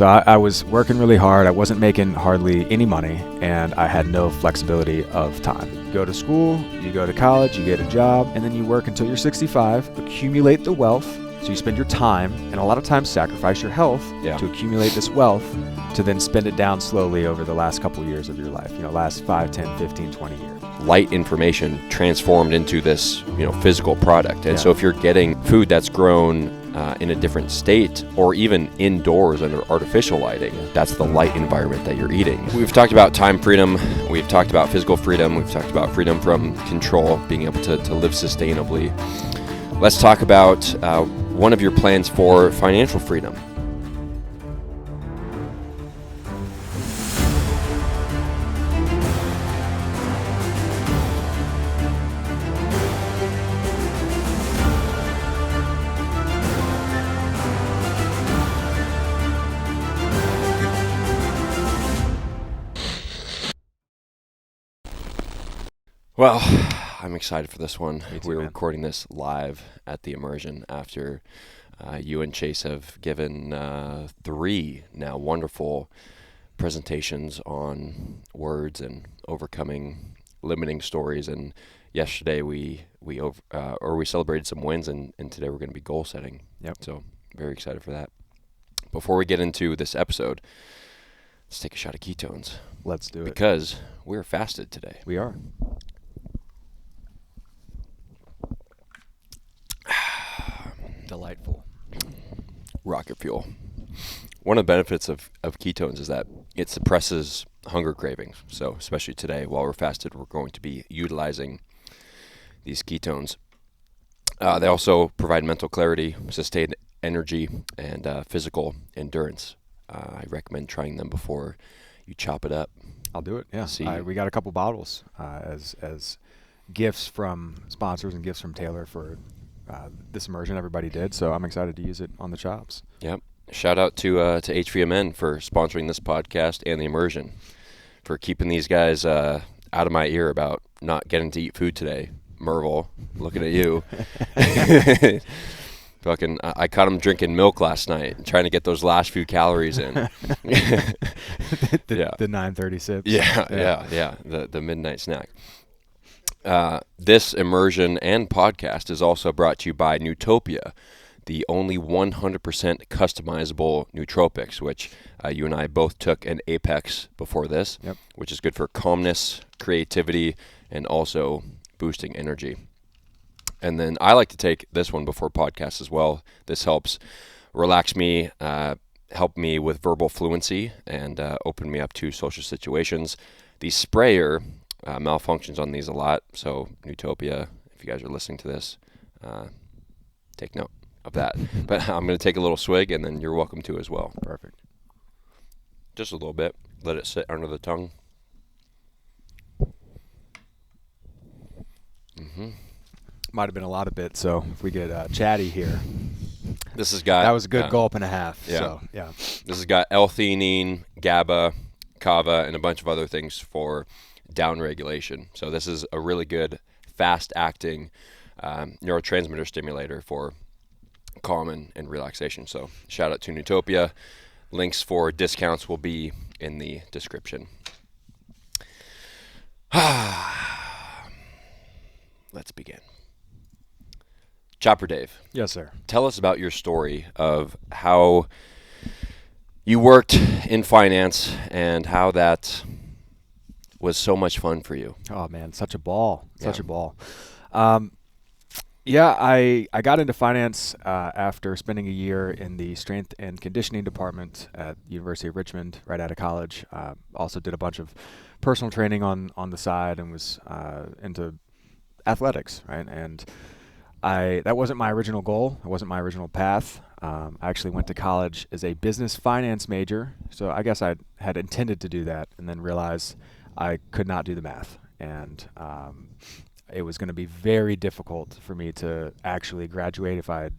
So I was working really hard. I wasn't making hardly any money, and I had no flexibility of time. You go to school, you go to college, you get a job, and then you work until you're 65, accumulate the wealth. So you spend your time, and a lot of times sacrifice your health to accumulate this wealth, to then spend it down slowly over the last couple of years of your life, last 5, 10, 15, 20 years. Light information transformed into this, physical product. And so if you're getting food that's grown in a different state, or even indoors under artificial lighting, that's the light environment that you're eating. We've talked about time freedom, we've talked about physical freedom, we've talked about freedom from control, being able to live sustainably. Let's talk about one of your plans for financial freedom. Well, I'm excited for this one. We're recording this live at the Immersion after you and Chase have given 3 now wonderful presentations on words and overcoming limiting stories. And yesterday we celebrated some wins, and today we're going to be goal setting. So very excited for that. Before we get into this episode, let's take a shot of ketones. Let's do it. Because we're fasted today. We are. Delightful. Rocket fuel. One of the benefits of ketones is that it suppresses hunger cravings. So especially today, while we're fasted, we're going to be utilizing these ketones. They also provide mental clarity, sustained energy, and physical endurance. I recommend trying them before you chop it up. I'll do it. Yeah. We got a couple bottles as gifts from sponsors and gifts from Taylor for this immersion. Everybody did, so I'm excited to use it on the chops. Yep. Shout out to HVMN for sponsoring this podcast and the immersion, for keeping these guys out of my ear about not getting to eat food today. Merville, looking at you. I caught him drinking milk last night, trying to get those last few calories in. The 9:30 sips. Yeah. The midnight snack. This immersion and podcast is also brought to you by Nootopia, the only 100% customizable nootropics, which you and I both took an Apex before this, which is good for calmness, creativity, and also boosting energy. And then I like to take this one before podcasts as well. This helps relax me, help me with verbal fluency, and open me up to social situations. The sprayer malfunctions on these a lot, so Nootopia, if you guys are listening to this, take note of that. But I'm going to take a little swig, and then you're welcome to as well. Perfect. Just a little bit. Let it sit under the tongue. Might have been a lot of bit, so if we get chatty here. This has got... That was a good gulp and a half. Yeah. So, yeah. This has got L-theanine, GABA, kava, and a bunch of other things for downregulation. So this is a really good fast-acting neurotransmitter stimulator for calm and relaxation. So shout out to Nootopia. Links for discounts will be in the description. Let's begin. Chopper Dave. Yes, sir. Tell us about your story of how you worked in finance and how that was so much fun for you. Oh, man, such a ball. Such a ball. I got into finance after spending a year in the strength and conditioning department at the University of Richmond right out of college. Also did a bunch of personal training on the side and was into athletics, right? And that wasn't my original goal. It wasn't my original path. I actually went to college as a business finance major. So I guess I had intended to do that and then realized I could not do the math. And it was going to be very difficult for me to actually graduate if I had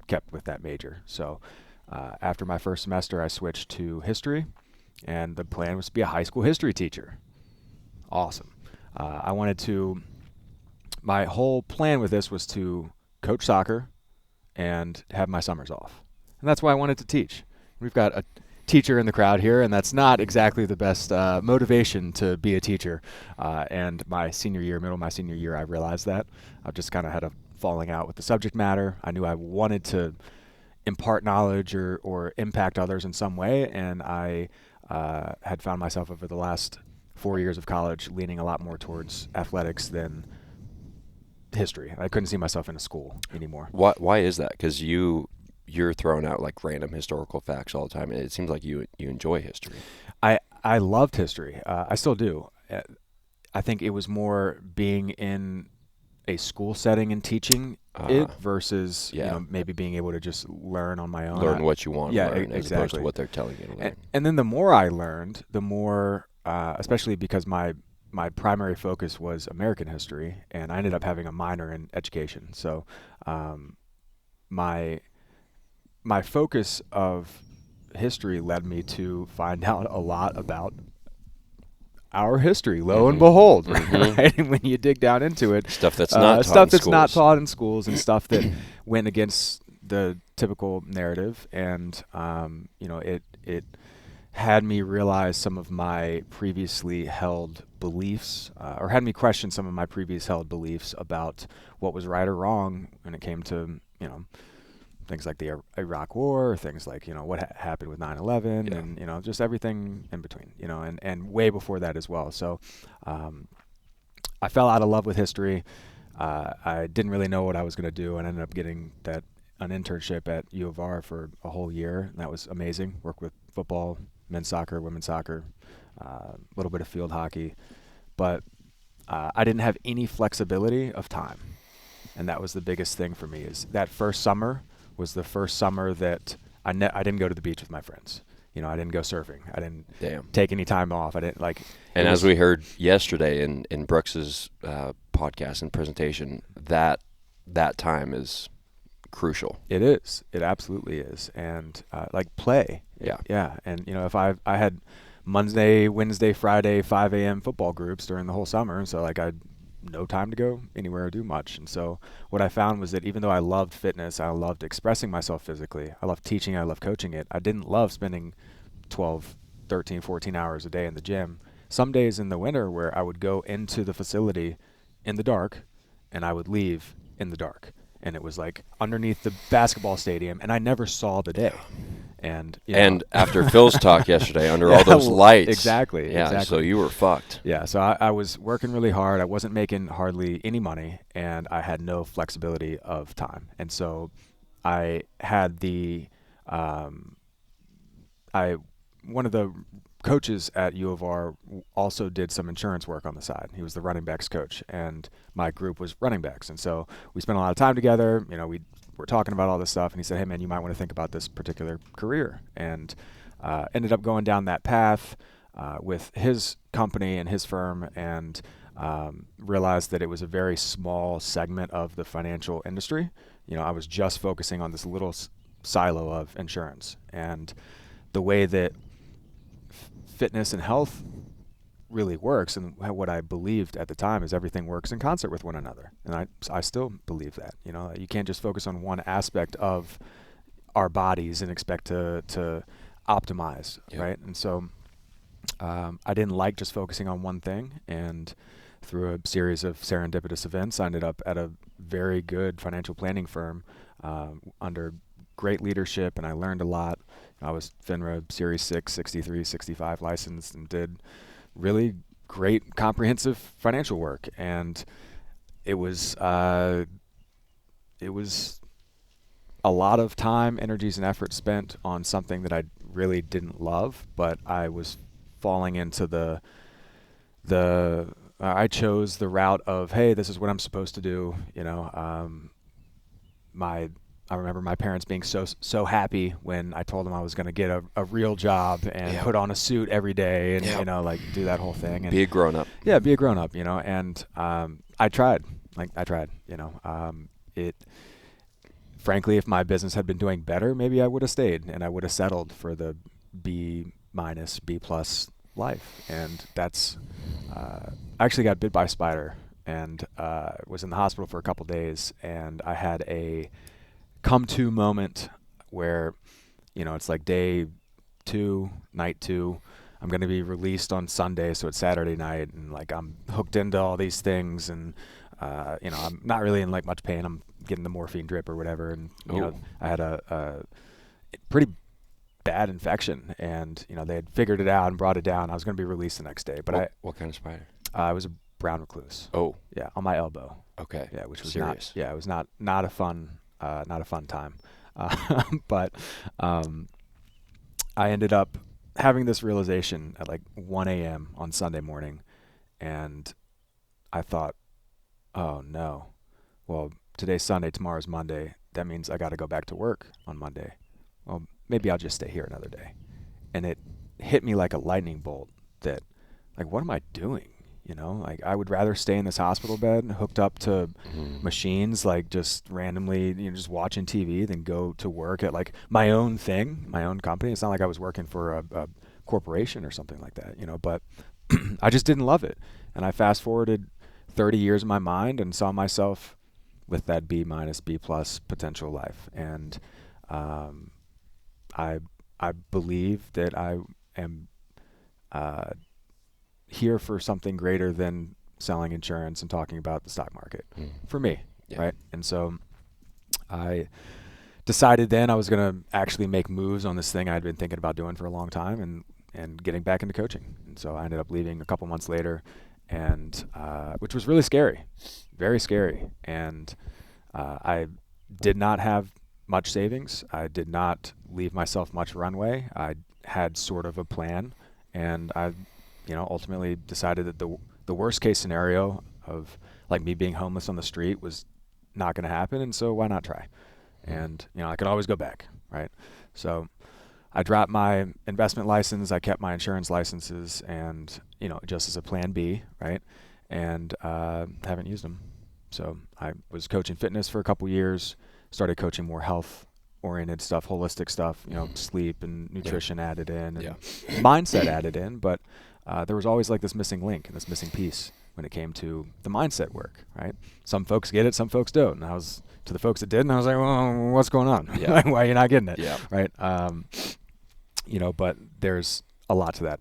kept with that major. So after my first semester, I switched to history, and the plan was to be a high school history teacher. Awesome. My whole plan with this was to coach soccer and have my summers off. And that's why I wanted to teach. We've got teacher in the crowd here, and that's not exactly the best motivation to be a teacher. And my senior year, middle of my senior year, I realized that. I just kind of had a falling out with the subject matter. I knew I wanted to impart knowledge or impact others in some way, and I had found myself over the last 4 years of college leaning a lot more towards athletics than history. I couldn't see myself in a school anymore. Why is that? Because you're throwing out like random historical facts all the time. It seems like you enjoy history. I loved history. I still do. I think it was more being in a school setting and teaching it versus maybe being able to just learn on my own. Learn what you want to learn as opposed to exactly. what they're telling you to learn. And then the more I learned, the more, especially because my primary focus was American history, and I ended up having a minor in education. So my focus of history led me to find out a lot about our history, lo and behold, right? And when you dig down into it, stuff that's not taught in schools and stuff that went against the typical narrative, and it had me realize some of my previously held beliefs, or had me question some of my previous held beliefs about what was right or wrong when it came to things like the Iraq War, things like, what happened with 9/11, and, just everything in between, and way before that as well. So I fell out of love with history. I didn't really know what I was going to do, and ended up getting an internship at U of R for a whole year, and that was amazing. Worked with football, men's soccer, women's soccer, a little bit of field hockey. But I didn't have any flexibility of time, and that was the biggest thing for me. Is that first summer was the first summer that I didn't go to the beach with my friends. I didn't go surfing. I didn't take any time off. I didn't like. And as we heard yesterday in Brooks's podcast and presentation, that time is crucial. It is. It absolutely is. And like play. Yeah. And if I had Monday, Wednesday, Friday, 5 a.m. football groups during the whole summer, so like I'd no time to go anywhere or do much. And so what I found was that even though I loved fitness, I loved expressing myself physically, I loved teaching, I loved coaching it, I didn't love spending 12, 13, 14 hours a day in the gym. Some days in the winter where I would go into the facility in the dark and I would leave in the dark. And it was like underneath the basketball stadium, and I never saw the day. And after Phil's talk yesterday, under all those lights. Exactly. So you were fucked. Yeah, so I was working really hard. I wasn't making hardly any money, and I had no flexibility of time. And so I had one of the coaches at U of R also did some insurance work on the side. He was the running backs coach, and my group was running backs. And so we spent a lot of time together. We were talking about all this stuff, and he said, hey, man, you might want to think about this particular career. And ended up going down that path with his company and his firm, and realized that it was a very small segment of the financial industry. I was just focusing on this little silo of insurance. And the way that fitness and health really works, and what I believed at the time, is everything works in concert with one another. And I still believe that. You can't just focus on one aspect of our bodies and expect to optimize, right? And so I didn't like just focusing on one thing, and through a series of serendipitous events, I ended up at a very good financial planning firm under great leadership, and I learned a lot. I was FINRA Series 6, 63, 65 licensed, and did really great comprehensive financial work. And it was a lot of time, energies, and effort spent on something that I really didn't love, but I was falling into I chose the route of, hey, this is what I'm supposed to do. I remember my parents being so happy when I told them I was going to get a real job and put on a suit every day and, like do that whole thing. And be a grown up. Yeah, be a grown up, and I tried. Frankly, if my business had been doing better, maybe I would have stayed and I would have settled for the B-, B+ life. And that's, I actually got bit by a spider and was in the hospital for a couple days, and I had a come to moment where, it's like day 2, night 2. I'm going to be released on Sunday, so it's Saturday night, and like I'm hooked into all these things, and I'm not really in like much pain. I'm getting the morphine drip or whatever, and I had a pretty bad infection, and they had figured it out and brought it down. I was going to be released the next day, but what kind of spider? I was a brown recluse. Oh, yeah, on my elbow. Okay. Yeah, which was serious. it was not a fun time, but I ended up having this realization at like 1 a.m. on Sunday morning, and I thought, oh no, well, today's Sunday, tomorrow's Monday. That means I got to go back to work on Monday. Well, maybe I'll just stay here another day. And it hit me like a lightning bolt that, like, what am I doing? Like I would rather stay in this hospital bed hooked up to machines, like just randomly, just watching TV, than go to work at like my own thing, my own company. It's not like I was working for a corporation or something like that, but I just didn't love it. And I fast forwarded 30 years in my mind and saw myself with that B-, B+ potential life. And I believe that I am here for something greater than selling insurance and talking about the stock market for me, right? And so I decided then I was going to actually make moves on this thing I'd been thinking about doing for a long time, and getting back into coaching. And so I ended up leaving a couple months later, and which was really scary, very scary. And I did not have much savings. I did not leave myself much runway. I had sort of a plan, and I ultimately decided that the worst case scenario of like me being homeless on the street was not going to happen. And so why not try? And, I could always go back. Right. So I dropped my investment license. I kept my insurance licenses, and, just as a plan B. Right. And, haven't used them. So I was coaching fitness for a couple years, started coaching more health oriented stuff, holistic stuff, sleep and nutrition added in, and mindset added in. But there was always like this missing link and this missing piece when it came to the mindset work, right? Some folks get it, some folks don't. And I was, to the folks that did, and I was like, well, what's going on? Yeah. Why are you not getting it? Yeah. Right. But there's a lot to that,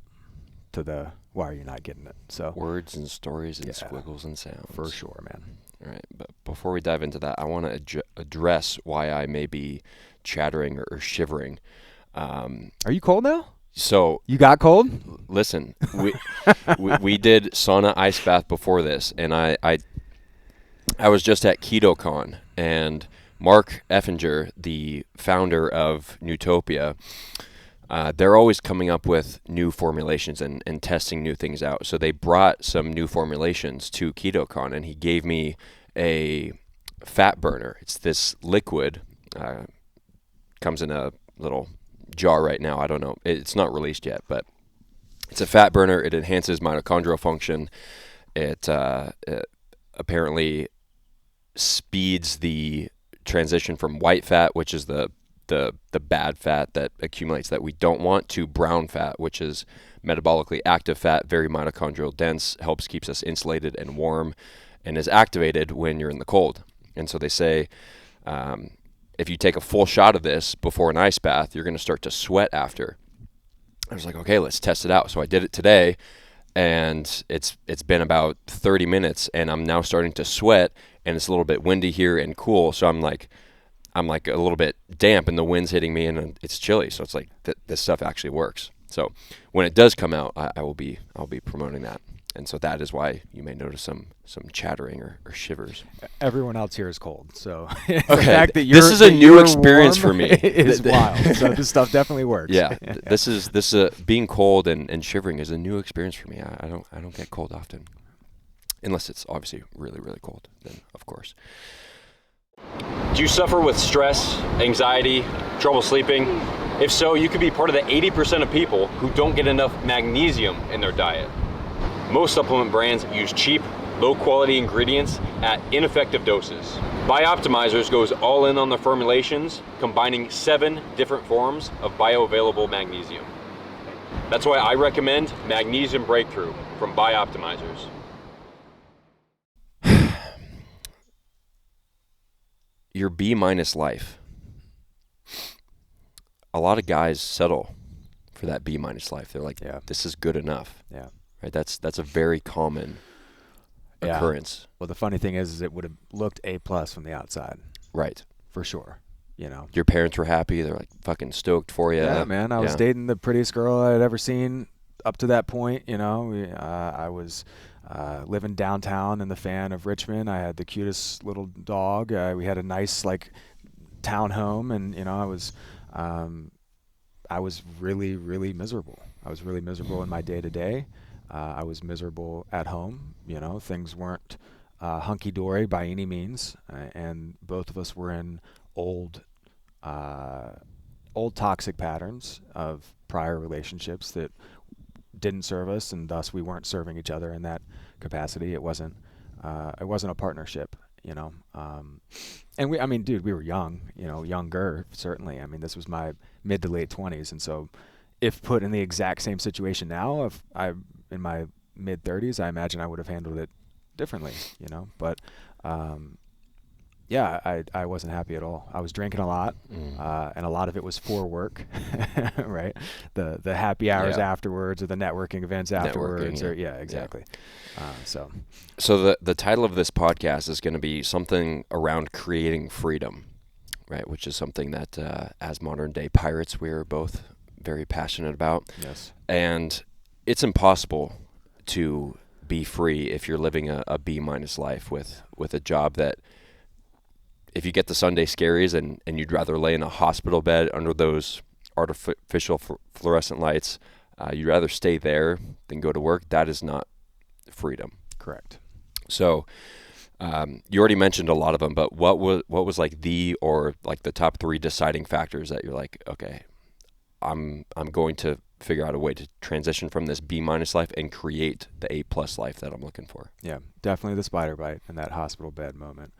to the why are you not getting it? So words and stories and squiggles and sounds. For sure, man. All right. But before we dive into that, I want to address why I may be chattering or shivering. Are you cold now? So you got cold? Listen, we did sauna ice bath before this, and I was just at KetoCon, and Mark Effinger, the founder of Newtopia, they're always coming up with new formulations and testing new things out. So they brought some new formulations to KetoCon, and he gave me a fat burner. It's this liquid, comes in a little jar right now. I don't know. It's not released yet, but it's a fat burner. It enhances mitochondrial function. It apparently speeds the transition from white fat, which is the bad fat that accumulates that we don't want, to brown fat, which is metabolically active fat, very mitochondrial dense, helps keeps us insulated and warm, and is activated when you're in the cold. And so they say, if you take a full shot of this before an ice bath, you're going to start to sweat after. I was like, okay, let's test it out. So I did it today, and it's been about 30 minutes, and I'm now starting to sweat, and it's a little bit windy here and cool. So I'm like a little bit damp, and the wind's hitting me, and it's chilly. So it's like this stuff actually works. So when it does come out, I'll be promoting that. And so that is why you may notice some chattering or shivers. Everyone else here is cold, so the fact that this is a new experience for me. Is wild. So this stuff definitely works. Yeah, this is being cold and shivering is a new experience for me. I don't get cold often, unless it's obviously really, really cold. Then of course. Do you suffer with stress, anxiety, trouble sleeping? If so, you could be part of the 80% of people who don't get enough magnesium in their diet. Most supplement brands use cheap, low-quality ingredients at ineffective doses. Bioptimizers goes all in on their formulations, combining 7 different forms of bioavailable magnesium. That's why I recommend Magnesium Breakthrough from Bioptimizers. Your B- life. A lot of guys settle for that B- life. They're like, Yeah. this is good enough. Yeah. Right. That's a very common Yeah. occurrence. Well, the funny thing is it would have looked A+ from the outside, Right. for sure. You know. Your parents were happy. They're like fucking stoked for you. Yeah, man. I was dating the prettiest girl I had ever seen up to that point. You know, I was living downtown in the fan of Richmond. I had the cutest little dog. We had a nice like town home, and you know, I was really, really miserable. I was really miserable in my day to day. I was miserable at home. You know, things weren't hunky dory by any means, and both of us were in old toxic patterns of prior relationships that didn't serve us, and thus we weren't serving each other in that capacity. It wasn't a partnership, you know. And we were young, you know, younger certainly. I mean, this was my mid to late 20s, and so if put in the exact same situation now, if I in my mid 30s, I imagine I would have handled it differently, you know. But yeah, I wasn't happy at all. I was drinking a lot, and a lot of it was for work, right? The happy hours afterwards, or the networking events afterwards, exactly. So the title of this podcast is going to be something around creating freedom, right? Which is something that as modern day pirates, we're both very passionate about. Yes. And it's impossible to be free if you're living a B- life with a job that, if you get the Sunday scaries and you'd rather lay in a hospital bed under those artificial fluorescent lights, you'd rather stay there than go to work. That is not freedom. Correct. So you already mentioned a lot of them, but what was like the top 3 deciding factors that you're like, okay, I'm going to figure out a way to transition from this B- life and create the A+ life that I'm looking for? Yeah, definitely the spider bite and that hospital bed moment.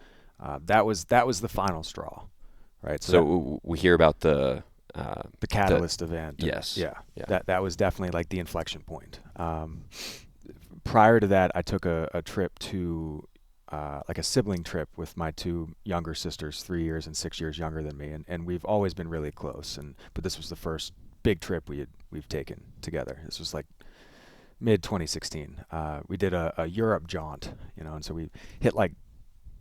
That was the final straw, right? So we hear about the catalyst event. Yes. Yeah. That was definitely like the inflection point. Prior to that, I took a trip to like a sibling trip with my 2 younger sisters, 3 years and 6 years younger than me, and we've always been really close. But this was the first big trip we've taken together. This was like mid 2016. We did a Europe jaunt, you know, and so we hit like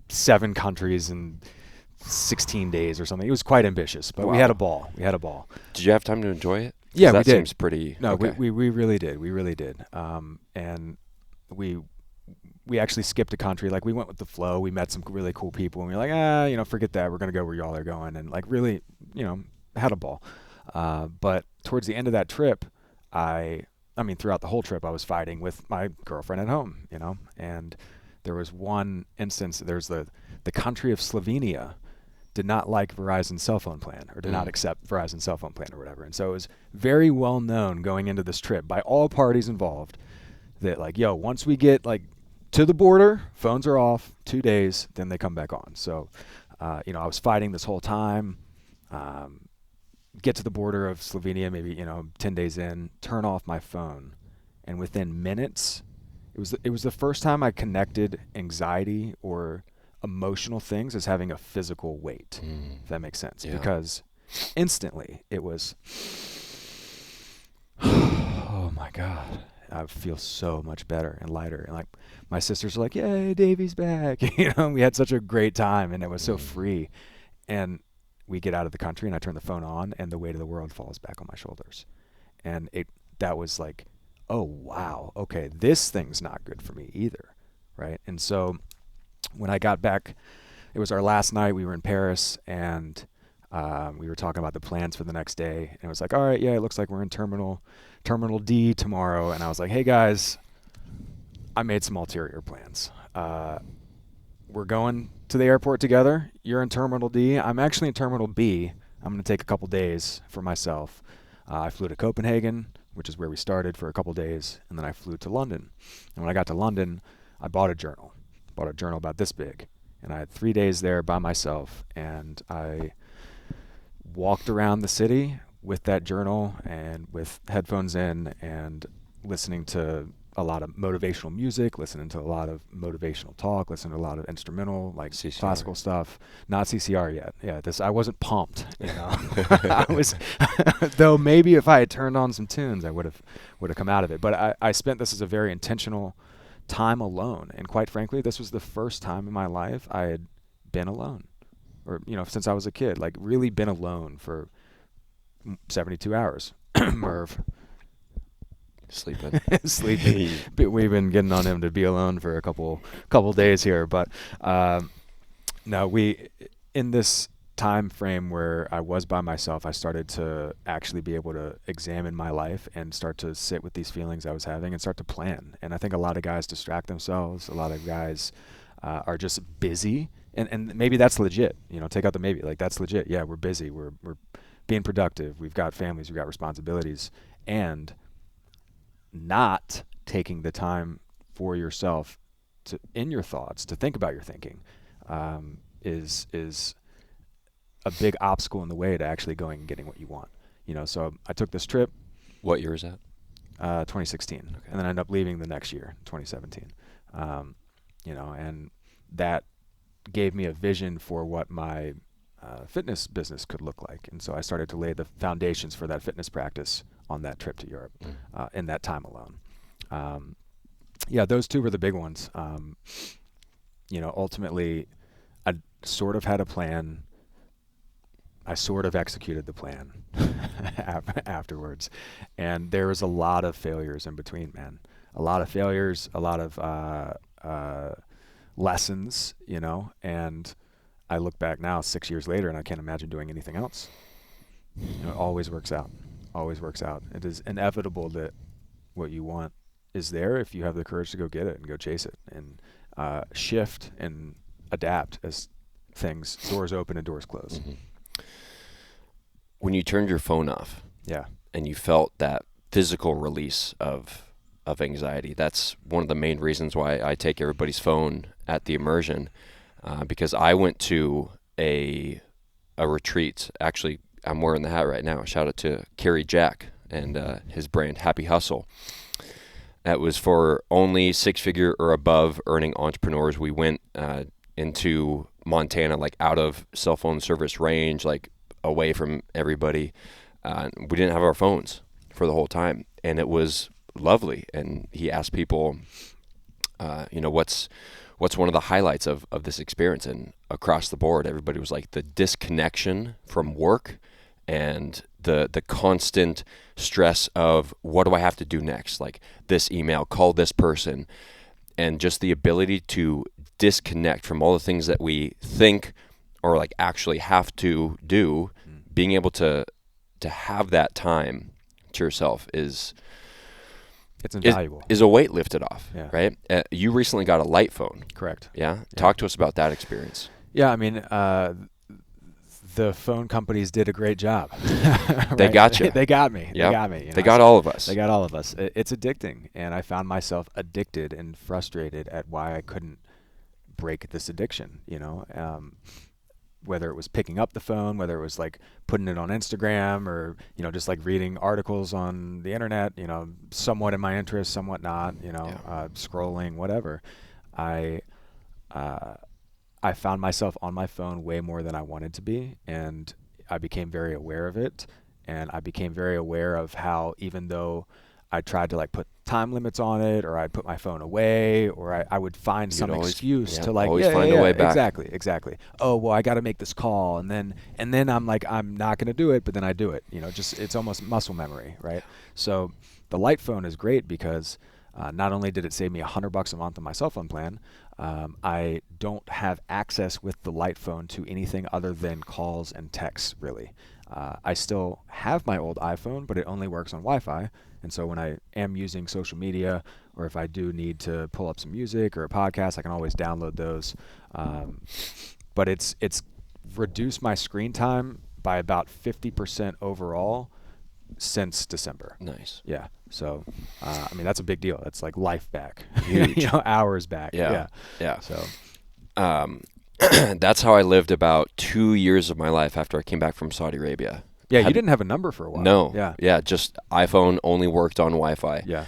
7 countries in 16 days or something. It was quite ambitious, but we had a ball. Did you have time to enjoy it? Yeah, that we did. Seems pretty. No, okay. we really did. We really did. And we actually skipped a country. Like, we went with the flow. We met some really cool people, and we were like, you know, forget that. We're gonna go where y'all are going, and like really, you know, had a ball. But towards the end of that trip, I mean, throughout the whole trip, I was fighting with my girlfriend at home, you know, and there was one instance. There's the country of Slovenia did not like Verizon's cell phone plan, or did not accept Verizon's cell phone plan or whatever. And so it was very well known going into this trip by all parties involved that, like, yo, once we get like to the border, phones are off 2 days, then they come back on. So, you know, I was fighting this whole time. Get to the border of Slovenia, maybe, you know, 10 days in, turn off my phone, and within minutes, it was the first time I connected anxiety or emotional things as having a physical weight, if that makes sense. Yeah. Because instantly it was, oh my God, I feel so much better and lighter. And like, my sisters are like, yay, Davey's back. You know, we had such a great time, and it was so free. And we get out of the country, and I turn the phone on, and the weight of the world falls back on my shoulders. And that was like, oh, wow, okay, this thing's not good for me either, right? And so when I got back, it was our last night. We were in Paris, and we were talking about the plans for the next day. And it was like, all right, yeah, it looks like we're in Terminal D tomorrow. And I was like, hey, guys, I made some ulterior plans. We're going to the airport together. You're in Terminal D. I'm actually in Terminal B. I'm going to take a couple days for myself. I flew to Copenhagen, which is where we started, for a couple days, and then I flew to London. And when I got to London, I bought a journal about this big, and I had 3 days there by myself, and I walked around the city with that journal and with headphones in and listening to a lot of motivational music, listening to a lot of motivational talk, listening to a lot of instrumental, like CCR. classical stuff. Not CCR yet. Yeah, I wasn't pumped, you know. I was, though maybe if I had turned on some tunes, I would have come out of it. But I spent this as a very intentional time alone, and quite frankly, this was the first time in my life I had been alone, or since I was a kid, like really been alone for 72 hours. Merv. Sleeping. But we've been getting on him to be alone for a couple days here, but no, we in this time frame where I was by myself, I started to actually be able to examine my life and start to sit with these feelings I was having and start to plan. And I think a lot of guys distract themselves. A lot of guys are just busy, and maybe that's legit. Take out the maybe. Like, that's legit. Yeah, we're busy. We're being productive. We've got families. We've got responsibilities, and not taking the time for yourself to, in your thoughts, to think about your thinking, is a big obstacle in the way to actually going and getting what you want. So I took this trip. What year is that? 2016. Okay. And then I ended up leaving the next year, 2017. And that gave me a vision for what my fitness business could look like. And so I started to lay the foundations for that fitness practice on that trip to Europe, in that time alone. Those two were the big ones. Ultimately, I sort of had a plan. I sort of executed the plan afterwards. And there was a lot of failures in between, man. A lot of failures, a lot of lessons, and I look back now 6 years later and I can't imagine doing anything else. It always works out. Always works out. It is inevitable that what you want is there if you have the courage to go get it and go chase it, and shift and adapt as doors open and doors close. Mm-hmm. When you turned your phone off, yeah, and you felt that physical release of anxiety, that's one of the main reasons why I take everybody's phone at the Immersion, because I went to a retreat. Actually, I'm wearing the hat right now. Shout out to Kerry Jack and his brand Happy Hustle. That was for only six-figure or above earning entrepreneurs. We went into Montana, like out of cell phone service range, like away from everybody. We didn't have our phones for the whole time, and it was lovely. And he asked people, what's one of the highlights of this experience? And across the board, everybody was like the disconnection from work and the constant stress of what do I have to do next? Like this email, call this person, and just the ability to disconnect from all the things that we think or like actually have to do. Being able to have that time to yourself it's invaluable. Is a weight lifted off, yeah. Right? You recently got a light phone. Correct. Yeah? Talk to us about that experience. Yeah, I mean, the phone companies did a great job. Right? They got you. They got me. Yep. They got me. They got all of us. They got all of us. It's addicting, and I found myself addicted and frustrated at why I couldn't break this addiction, whether it was picking up the phone, whether it was like putting it on Instagram, or, just like reading articles on the internet, somewhat in my interest, somewhat not, scrolling, whatever. I found myself on my phone way more than I wanted to be, and I became very aware of it. And I became very aware of how, even though I tried to like put time limits on it, or I'd put my phone away, or I would find some excuse to like, always find a way back. Exactly. Oh, well, I got to make this call. And then I'm like, I'm not going to do it, but then I do it, it's almost muscle memory. Right. So the light phone is great because not only did it save me $100 a month on my cell phone plan, I don't have access with the light phone to anything other than calls and texts, really. I still have my old iPhone, but it only works on Wi-Fi. And so when I am using social media, or if I do need to pull up some music or a podcast, I can always download those. But it's reduced my screen time by about 50% overall since December. Nice. Yeah. So, that's a big deal. That's like life back. Huge. Hours back. Yeah. So, that's how I lived about 2 years of my life after I came back from Saudi Arabia. Yeah, you didn't have a number for a while. No. Yeah. Just iPhone only worked on Wi-Fi. Yeah.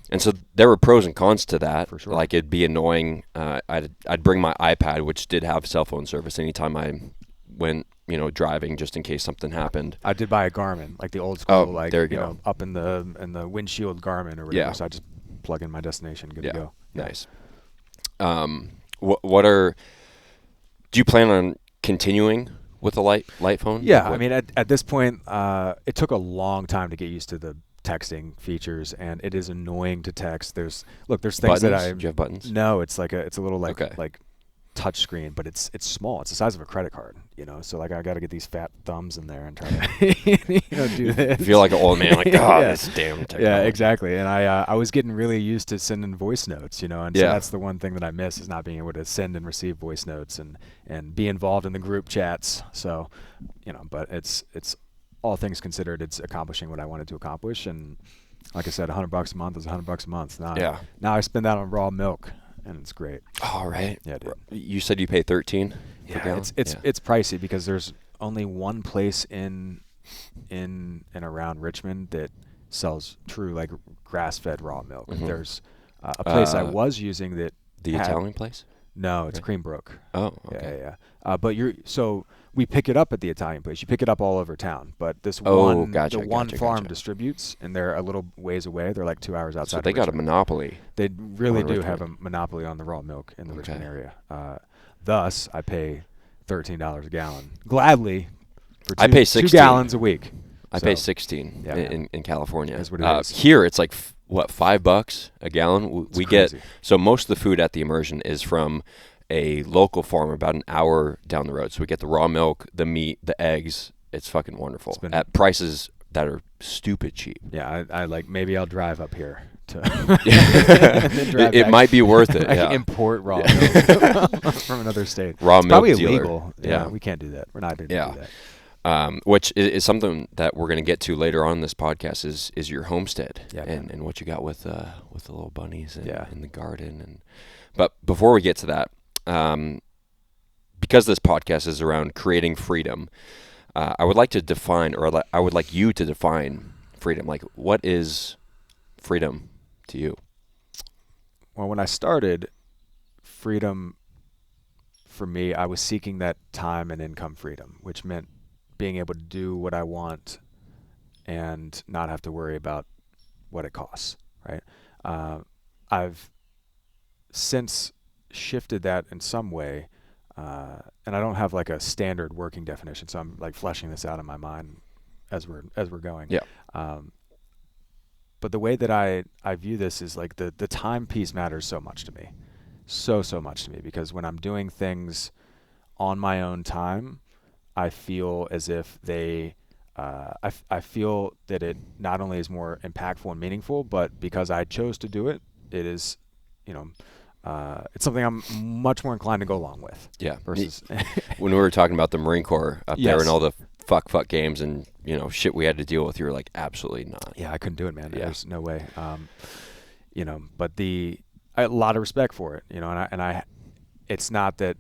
And so there were pros and cons to that. For sure. Like it'd be annoying. I'd bring my iPad, which did have cell phone service anytime I went, driving, just in case something happened. I did buy a Garmin, like the old school, there you go. up in the windshield Garmin or whatever. Yeah. So I just plug in my destination, good to go. Nice. Do you plan on continuing with a light phone? Yeah, I mean, at this point, it took a long time to get used to the texting features, and it is annoying to text. There's things buttons? that Do you have buttons? No, it's a little Okay. like touch screen, but it's small. It's the size of a credit card, so like I got to get these fat thumbs in there and try to do this. I feel like an old man, like, God, this damn technology. Yeah, exactly. And I was getting really used to sending voice notes, and so that's the one thing that I miss, is not being able to send and receive voice notes and be involved in the group chats. So, but it's all things considered, it's accomplishing what I wanted to accomplish. And like I said, $100 a month is $100 a month. Now I spend that on raw milk, and it's great. All right. Yeah, dude. You said you pay $13 per gallon? It's pricey because there's only one place in and around Richmond that sells true like grass-fed raw milk. Mm-hmm. There's a place I was using that the Italian place? No, it's Creambrook. Oh, okay. Yeah. But we pick it up at the Italian place. You pick it up all over town, but this one farm distributes, and they're a little ways away. They're like 2 hours outside. So they got a monopoly. They really do have a monopoly on the raw milk in the Richmond area. Thus, I pay $13 a gallon gladly for I pay 16. 2 gallons a week. I pay 16 in California. That's what it is. Here it's like $5 a gallon. We get so most of the food at the Immersion is from a local farm about an hour down the road. So we get the raw milk, the meat, the eggs. It's fucking wonderful at prices that are stupid cheap. Yeah, I like maybe I'll drive up here to. It might be worth it. I can import raw milk from another state. Raw milk probably dealer. illegal. Yeah, we can't do that. We're not going to do that. Which is something that we're going to get to later on in this podcast is your homestead and what you got with the little bunnies and the garden. But before we get to that, because this podcast is around creating freedom, I would like to define, or I would like you to define freedom. Like, what is freedom to you? Well, when I started, freedom for me, I was seeking that time and income freedom, which meant being able to do what I want and not have to worry about what it costs, right? I've since shifted that in some way, and I don't have like a standard working definition, so I'm like fleshing this out in my mind as we're going. Yeah. But the way that I view this is like the time piece matters so much to me, so much to me, because when I'm doing things on my own time, I feel as if I feel that it not only is more impactful and meaningful, but because I chose to do it, it is, it's something I'm much more inclined to go along with. Yeah. Versus when we were talking about the Marine Corps up there and all the fuck games and shit we had to deal with, you were like, absolutely not. Yeah, I couldn't do it, man. Yeah. There's no way. But I had a lot of respect for it, and I it's not that.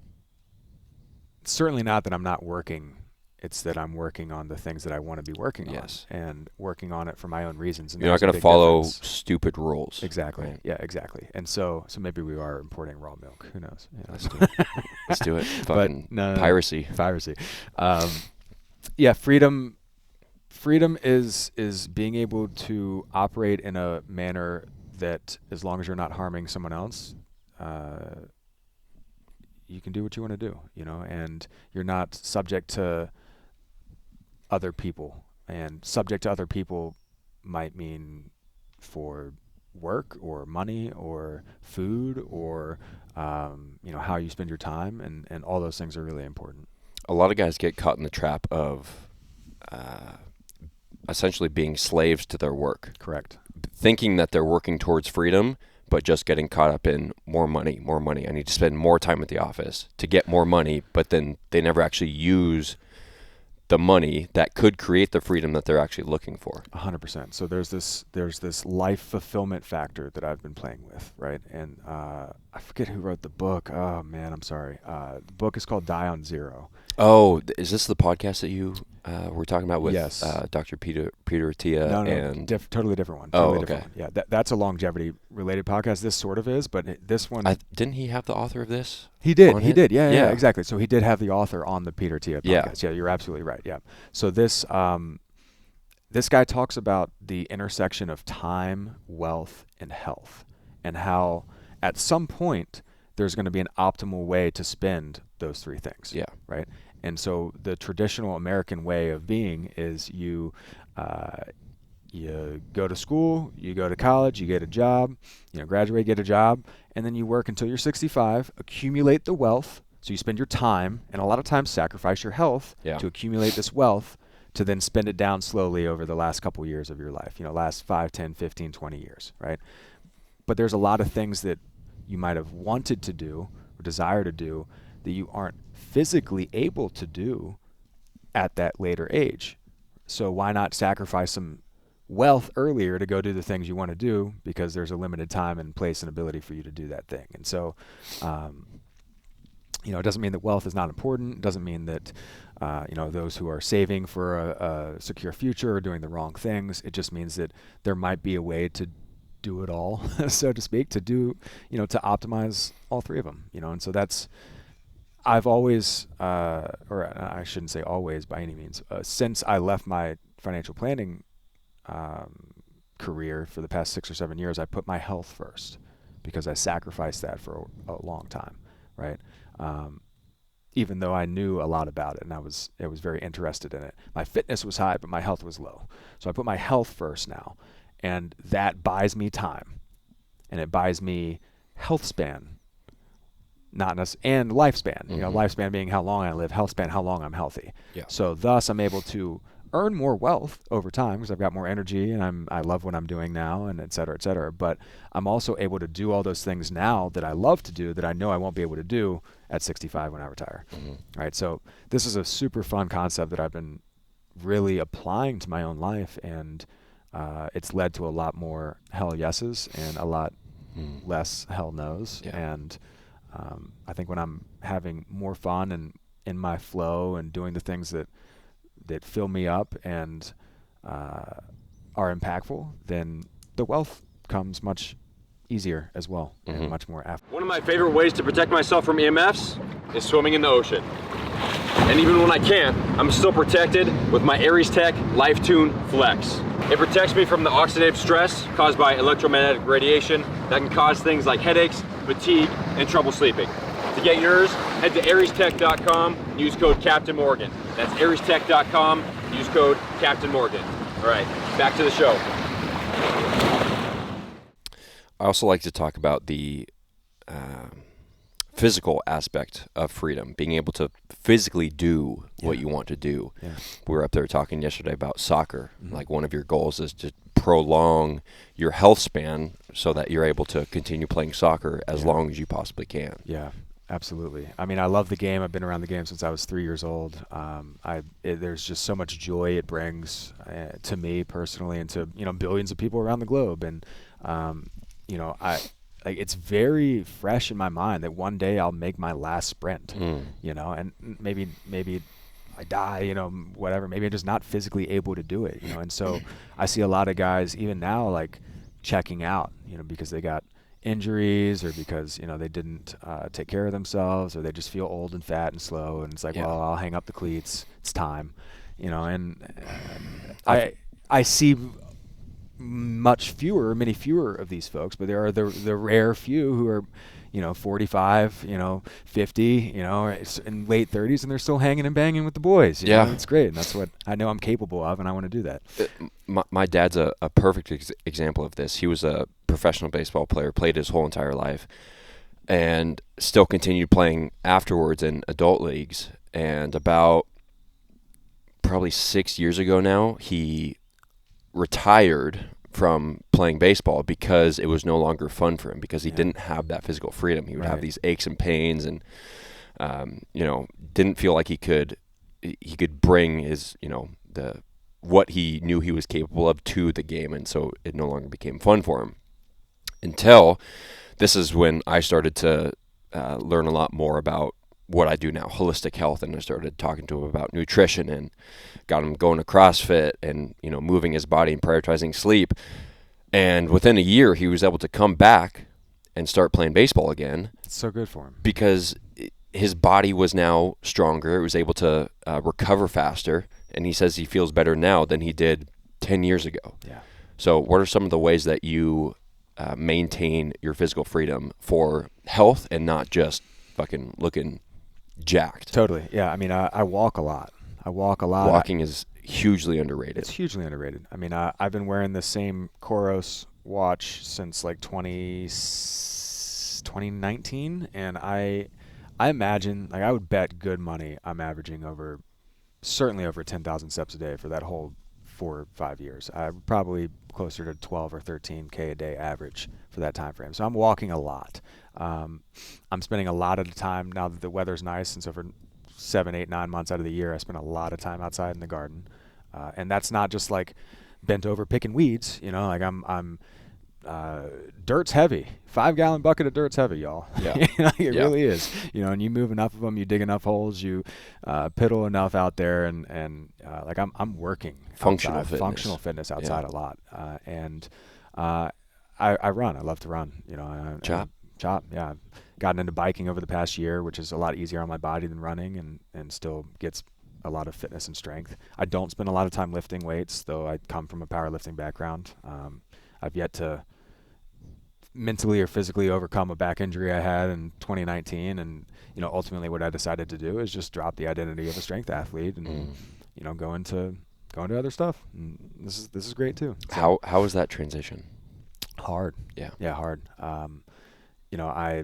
Certainly not that I'm not working. It's that I'm working on the things that I want to be working on, and working on it for my own reasons. And you're not going to follow stupid rules. Exactly. Right? Yeah, exactly. And so maybe we are importing raw milk. Who knows? Let's do it. Let's do it. Fucking piracy. Yeah, freedom is being able to operate in a manner that, as long as you're not harming someone else, you can do what you want to do, and you're not subject to other people. And subject to other people might mean for work or money or food or, how you spend your time, and all those things are really important. A lot of guys get caught in the trap of essentially being slaves to their work. Correct. Thinking that they're working towards freedom, but just getting caught up in more money. I need to spend more time at the office to get more money, but then they never actually use the money that could create the freedom that they're actually looking for. 100%. So there's this life fulfillment factor that I've been playing with, right? And I forget who wrote the book. Oh man, I'm sorry. The book is called Die on Zero. Oh, is this the podcast that you we're talking about with Yes. Dr. Peter Attia No, and totally different one. Oh, Totally okay. different one. Yeah, that's a longevity related podcast. This sort of is, but this one didn't he have the author of this? he did. on He it? did. Yeah, Yeah. exactly. So he did have the author on the Peter Attia Yeah. podcast. Yeah, you're absolutely right. Yeah. So this guy talks about the intersection of time, wealth, and health, and how at some point there's going to be an optimal way to spend those three things. Yeah. Right. And so the traditional American way of being is you go to school, you go to college, you get a job, graduate, get a job, and then you work until you're 65, accumulate the wealth. So you spend your time, and a lot of times sacrifice your health Yeah. to accumulate this wealth to then spend it down slowly over the last couple years of your life, last 5, 10, 15, 20 years, right? But there's a lot of things that you might have wanted to do or desire to do that you aren't physically able to do at that later age. So why not sacrifice some wealth earlier to go do the things you want to do, because there's a limited time and place and ability for you to do that thing. And so, it doesn't mean that wealth is not important. It doesn't mean that, those who are saving for a secure future are doing the wrong things. It just means that there might be a way to do it all, so to speak, to do, to optimize all three of them, and so I've always, or I shouldn't say always by any means, since I left my financial planning career for the past 6 or 7 years, I put my health first, because I sacrificed that for a long time, right? Even though I knew a lot about it and I was very interested in it. My fitness was high, but my health was low. So I put my health first now, and that buys me time, and it buys me health span. And lifespan, lifespan being how long I live, health span, how long I'm healthy. Yeah. So thus I'm able to earn more wealth over time because I've got more energy and I love what I'm doing now, and et cetera, et cetera. But I'm also able to do all those things now that I love to do that I know I won't be able to do at 65 when I retire. Mm-hmm. Right. So this is a super fun concept that I've been really applying to my own life, and it's led to a lot more hell yeses and a lot less hell no's. Yeah. And I think when I'm having more fun and in my flow and doing the things that fill me up and are impactful, then the wealth comes much easier as well, and much more after. One of my favorite ways to protect myself from EMFs is swimming in the ocean. And even when I can't, I'm still protected with my Aries Tech LifeTune Flex. It protects me from the oxidative stress caused by electromagnetic radiation that can cause things like headaches, fatigue, and trouble sleeping. To get yours, head to ariestech.com and use code Captain Morgan. That's ariestech.com, use code Captain Morgan. All right, back to the show. I also like to talk about the physical aspect of freedom, being able to physically do what you want to do. Yeah. We were up there talking yesterday about soccer. Like, one of your goals is to prolong your health span so that you're able to continue playing soccer as long as you possibly can. Yeah, absolutely. I mean, I love the game. I've been around the game since I was 3 years old. There's just so much joy it brings to me personally, and to billions of people around the globe. And it's very fresh in my mind that one day I'll make my last sprint. And maybe I die, whatever. Maybe I'm just not physically able to do it, And so I see a lot of guys even now like checking out, because they got injuries, or because they didn't take care of themselves, or they just feel old and fat and slow, and it's like, well, I'll hang up the cleats, it's time, and I see many fewer of these folks, but there are the rare few who are 45, 50, in late 30s, and they're still hanging and banging with the boys. It's great, and that's what I know I'm capable of, and I want to do that. My dad's a perfect example of this. He was a professional baseball player, played his whole entire life, and still continued playing afterwards in adult leagues. And about probably 6 years ago now, he retired from playing baseball because it was no longer fun for him, because he didn't have that physical freedom. He would have these aches and pains, and didn't feel like he could bring his what he knew he was capable of to the game, and so it no longer became fun for him. Until this is when I started to learn a lot more about what I do now, holistic health, and I started talking to him about nutrition and got him going to CrossFit and, you know, moving his body and prioritizing sleep. And within a year, he was able to come back and start playing baseball again. It's so good for him. Because his body was now stronger. It was able to recover faster. And he says he feels better now than he did 10 years ago. Yeah. So what are some of the ways that you maintain your physical freedom for health and not just fucking looking jacked? Totally. Yeah. I mean, I walk a lot. Walking is hugely underrated. It's hugely underrated. I mean, I've been wearing the same Koros watch since like 2019, and I imagine, like, I would bet good money I'm averaging certainly over 10,000 steps a day for that whole 4 or 5 years. I'm probably closer to 12 or 13K a day average for that time frame. So I'm walking a lot. I'm spending a lot of the time, now that the weather's nice, since over 7, 8, 9 months out of the year, I spend a lot of time outside in the garden. And that's not just like bent over picking weeds, you know, like I'm dirt's heavy. 5-gallon bucket of dirt's heavy, y'all. Yeah. You know, it really is. You know, and you move enough of them, you dig enough holes, you piddle enough out there, and like I'm working functional fitness outside a lot. And I run. I love to run. You know, Chop. Yeah, I've gotten into biking over the past year, which is a lot easier on my body than running, and still gets a lot of fitness and strength. I don't spend a lot of time lifting weights, though I come from a powerlifting background. I've yet to mentally or physically overcome a back injury I had in 2019, and you know, ultimately what I decided to do is just drop the identity of a strength athlete and you know, go into other stuff. And this is great too. So how was that transition? Hard. Yeah, hard. You know,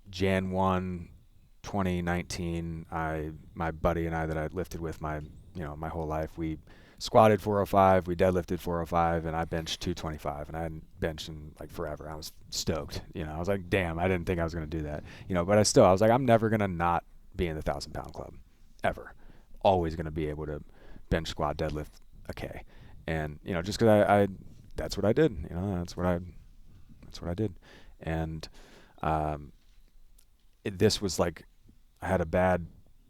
Jan 1, 2019, my buddy and I that I lifted with my whole life, we squatted 405, we deadlifted 405, and I benched 225, and I hadn't benched in like forever. I was stoked. You know, I was like, damn, I didn't think I was going to do that. You know, but I was like, I'm never going to not be in the 1,000-pound club, ever. Always going to be able to bench, squat, deadlift a K. And, you know, just because I that's what I did. You know, that's what I did. And this was like, I had a bad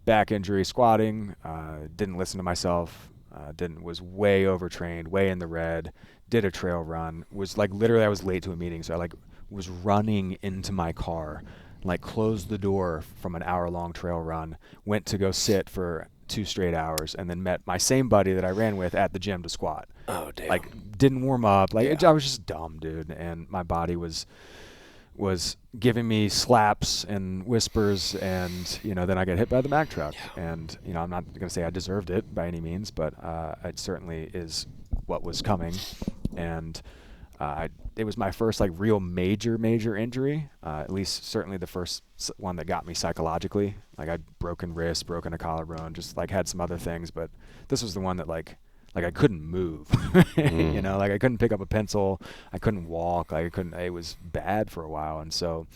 back injury squatting, didn't listen to myself, was way overtrained, way in the red, did a trail run, was like, literally I was late to a meeting, so I like was running into my car, like closed the door from an hour-long trail run, went to go sit for 2 straight hours, and then met my same buddy that I ran with at the gym to squat. Oh, damn. Like, didn't warm up. Like, I was just dumb, dude, and my body was giving me slaps and whispers, and you know, then I get hit by the Mack truck. And you know, I'm not gonna say I deserved it by any means, but it certainly is what was coming. And it was my first like real major injury, at least certainly the first one that got me psychologically. Like, I'd broken wrist, broken a collarbone, just like had some other things, but this was the one that like I couldn't move. You know, like I couldn't pick up a pencil, I couldn't walk, it was bad for a while. And so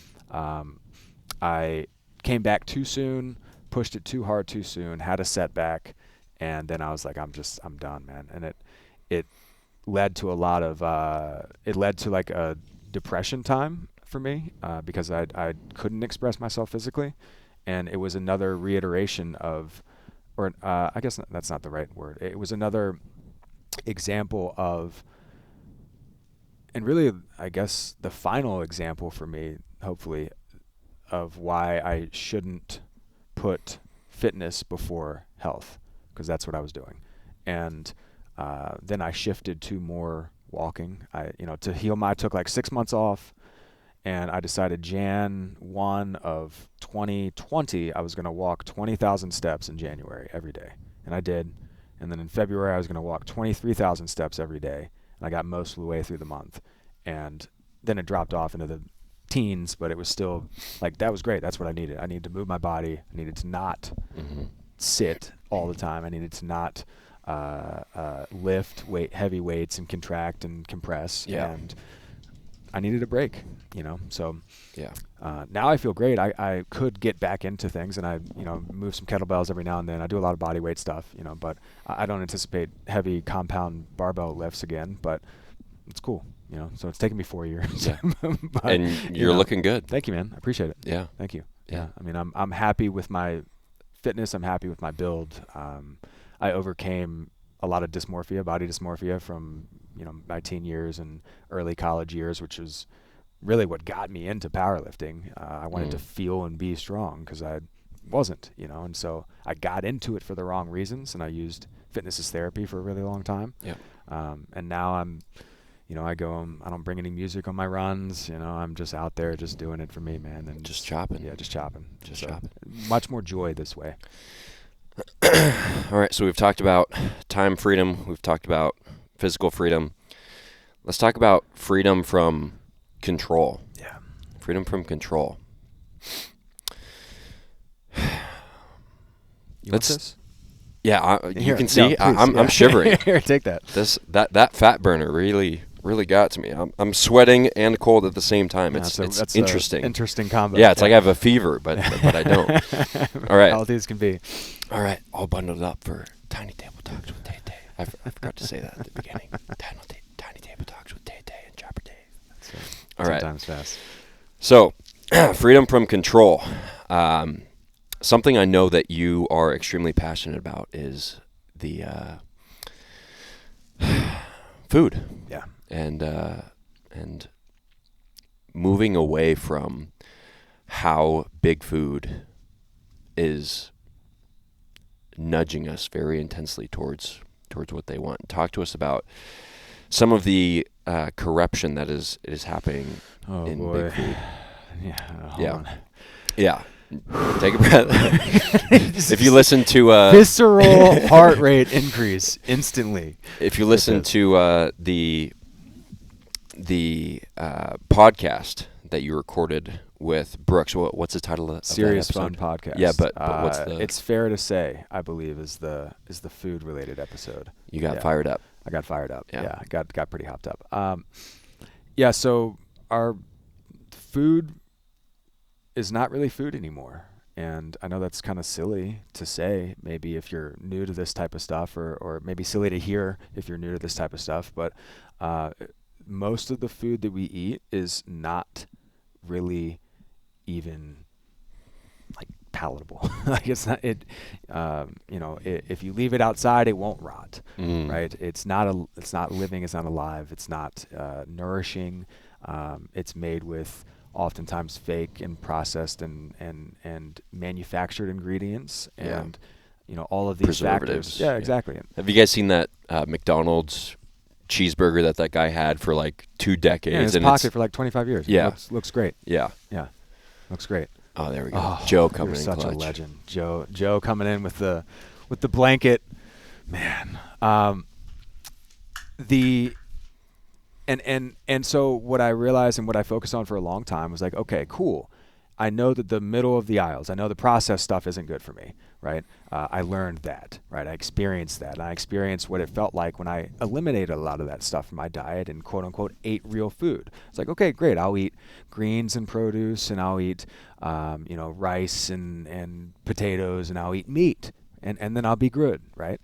I came back too soon, pushed it too hard too soon, had a setback, and then I was like, I'm done, man. And it led to like a depression time for me, because I couldn't express myself physically, and it was another reiteration of, or I guess that's not the right word. It was another example of, and really, I guess the final example for me, hopefully, of why I shouldn't put fitness before health, because that's what I was doing. And then I shifted to more walking. To heal I took like 6 months off, and I decided Jan 1 of 2020, I was going to walk 20,000 steps in January every day. And I did. And then in February, I was going to walk 23,000 steps every day. And I got most of the way through the month. And then it dropped off into the teens, but it was still like, that was great. That's what I needed. I needed to move my body. I needed to not sit all the time. I needed to not lift heavy weights and contract and compress. Yeah. And I needed a break, you know. So yeah. Now I feel great. I could get back into things, and I move some kettlebells every now and then. I do a lot of body weight stuff, but I don't anticipate heavy compound barbell lifts again, but it's cool, So it's taken me 4 years. Yeah. But, and you're looking good. Thank you, man. I appreciate it. Yeah. Thank you. Yeah. I mean, I'm happy with my fitness. I'm happy with my build. I overcame a lot of dysmorphia, body dysmorphia from, my teen years and early college years, which was really what got me into powerlifting. I wanted to feel and be strong because I wasn't, and so I got into it for the wrong reasons, and I used fitness as therapy for a really long time. Yeah. And now I don't bring any music on my runs. I'm just out there just doing it for me, man. And just chopping. Yeah, just chopping. Just chopping. Much more joy this way. All right, so we've talked about time freedom. We've talked about physical freedom. Let's talk about freedom from control. Yeah. Freedom from control. You want this? Yeah, you Here, can see. no, I'm shivering. Here, take that. That fat burner really got to me. I'm sweating and cold at the same time. Yeah, It's interesting. Interesting combo. Yeah, it's like I have a fever, but I don't. All right. All these can be. All right, all bundled up for Tiny Table Talks with Tay Tay. I forgot to say that at the beginning. Tiny Table Talks with Tay Tay and Chopper Dave. That's All right. Sometimes fast. So, freedom from control. Something I know that you are extremely passionate about is the food. Yeah. And moving away from how big food is nudging us very intensely towards what they want. Talk to us about some of the corruption that is happening in big food. Yeah. Hold on. Yeah. Take a breath. If you listen to visceral heart rate increase instantly. If you listen to the podcast that you recorded with Brooks, what's the title of Serious that episode? Fun Podcast. Yeah, but what's the? It's fair to say, I believe, is the food related episode. You got fired up. I got fired up. Yeah. I got pretty hopped up. Yeah. So our food is not really food anymore. And I know that's kind of silly to say, maybe if you're new to this type of stuff, or maybe silly to hear if you're new to this type of stuff, but most of the food that we eat is not really even like palatable. Like it's not, if you leave it outside, it won't rot, right? It's not living, it's not alive, it's not nourishing. It's made with oftentimes fake and processed and manufactured ingredients, and all of these preservatives. factors. Yeah, exactly. Have you guys seen that McDonald's cheeseburger that guy had for like 2 decades? Yeah, in his and pocket for like 25 years. Yeah. Looks great. Yeah. Looks great. Oh, there we go. Oh, Joe coming you're in such clutch. a legend. Joe coming in with the blanket. Man. And so what I realized and what I focused on for a long time was like, okay, cool. I know that the middle of the aisles, I know the processed stuff isn't good for me, right? I learned that, right? I experienced that. And I experienced what it felt like when I eliminated a lot of that stuff from my diet and quote unquote ate real food. It's like, okay, great. I'll eat greens and produce, and I'll eat, rice and potatoes, and I'll eat meat, and then I'll be good, right?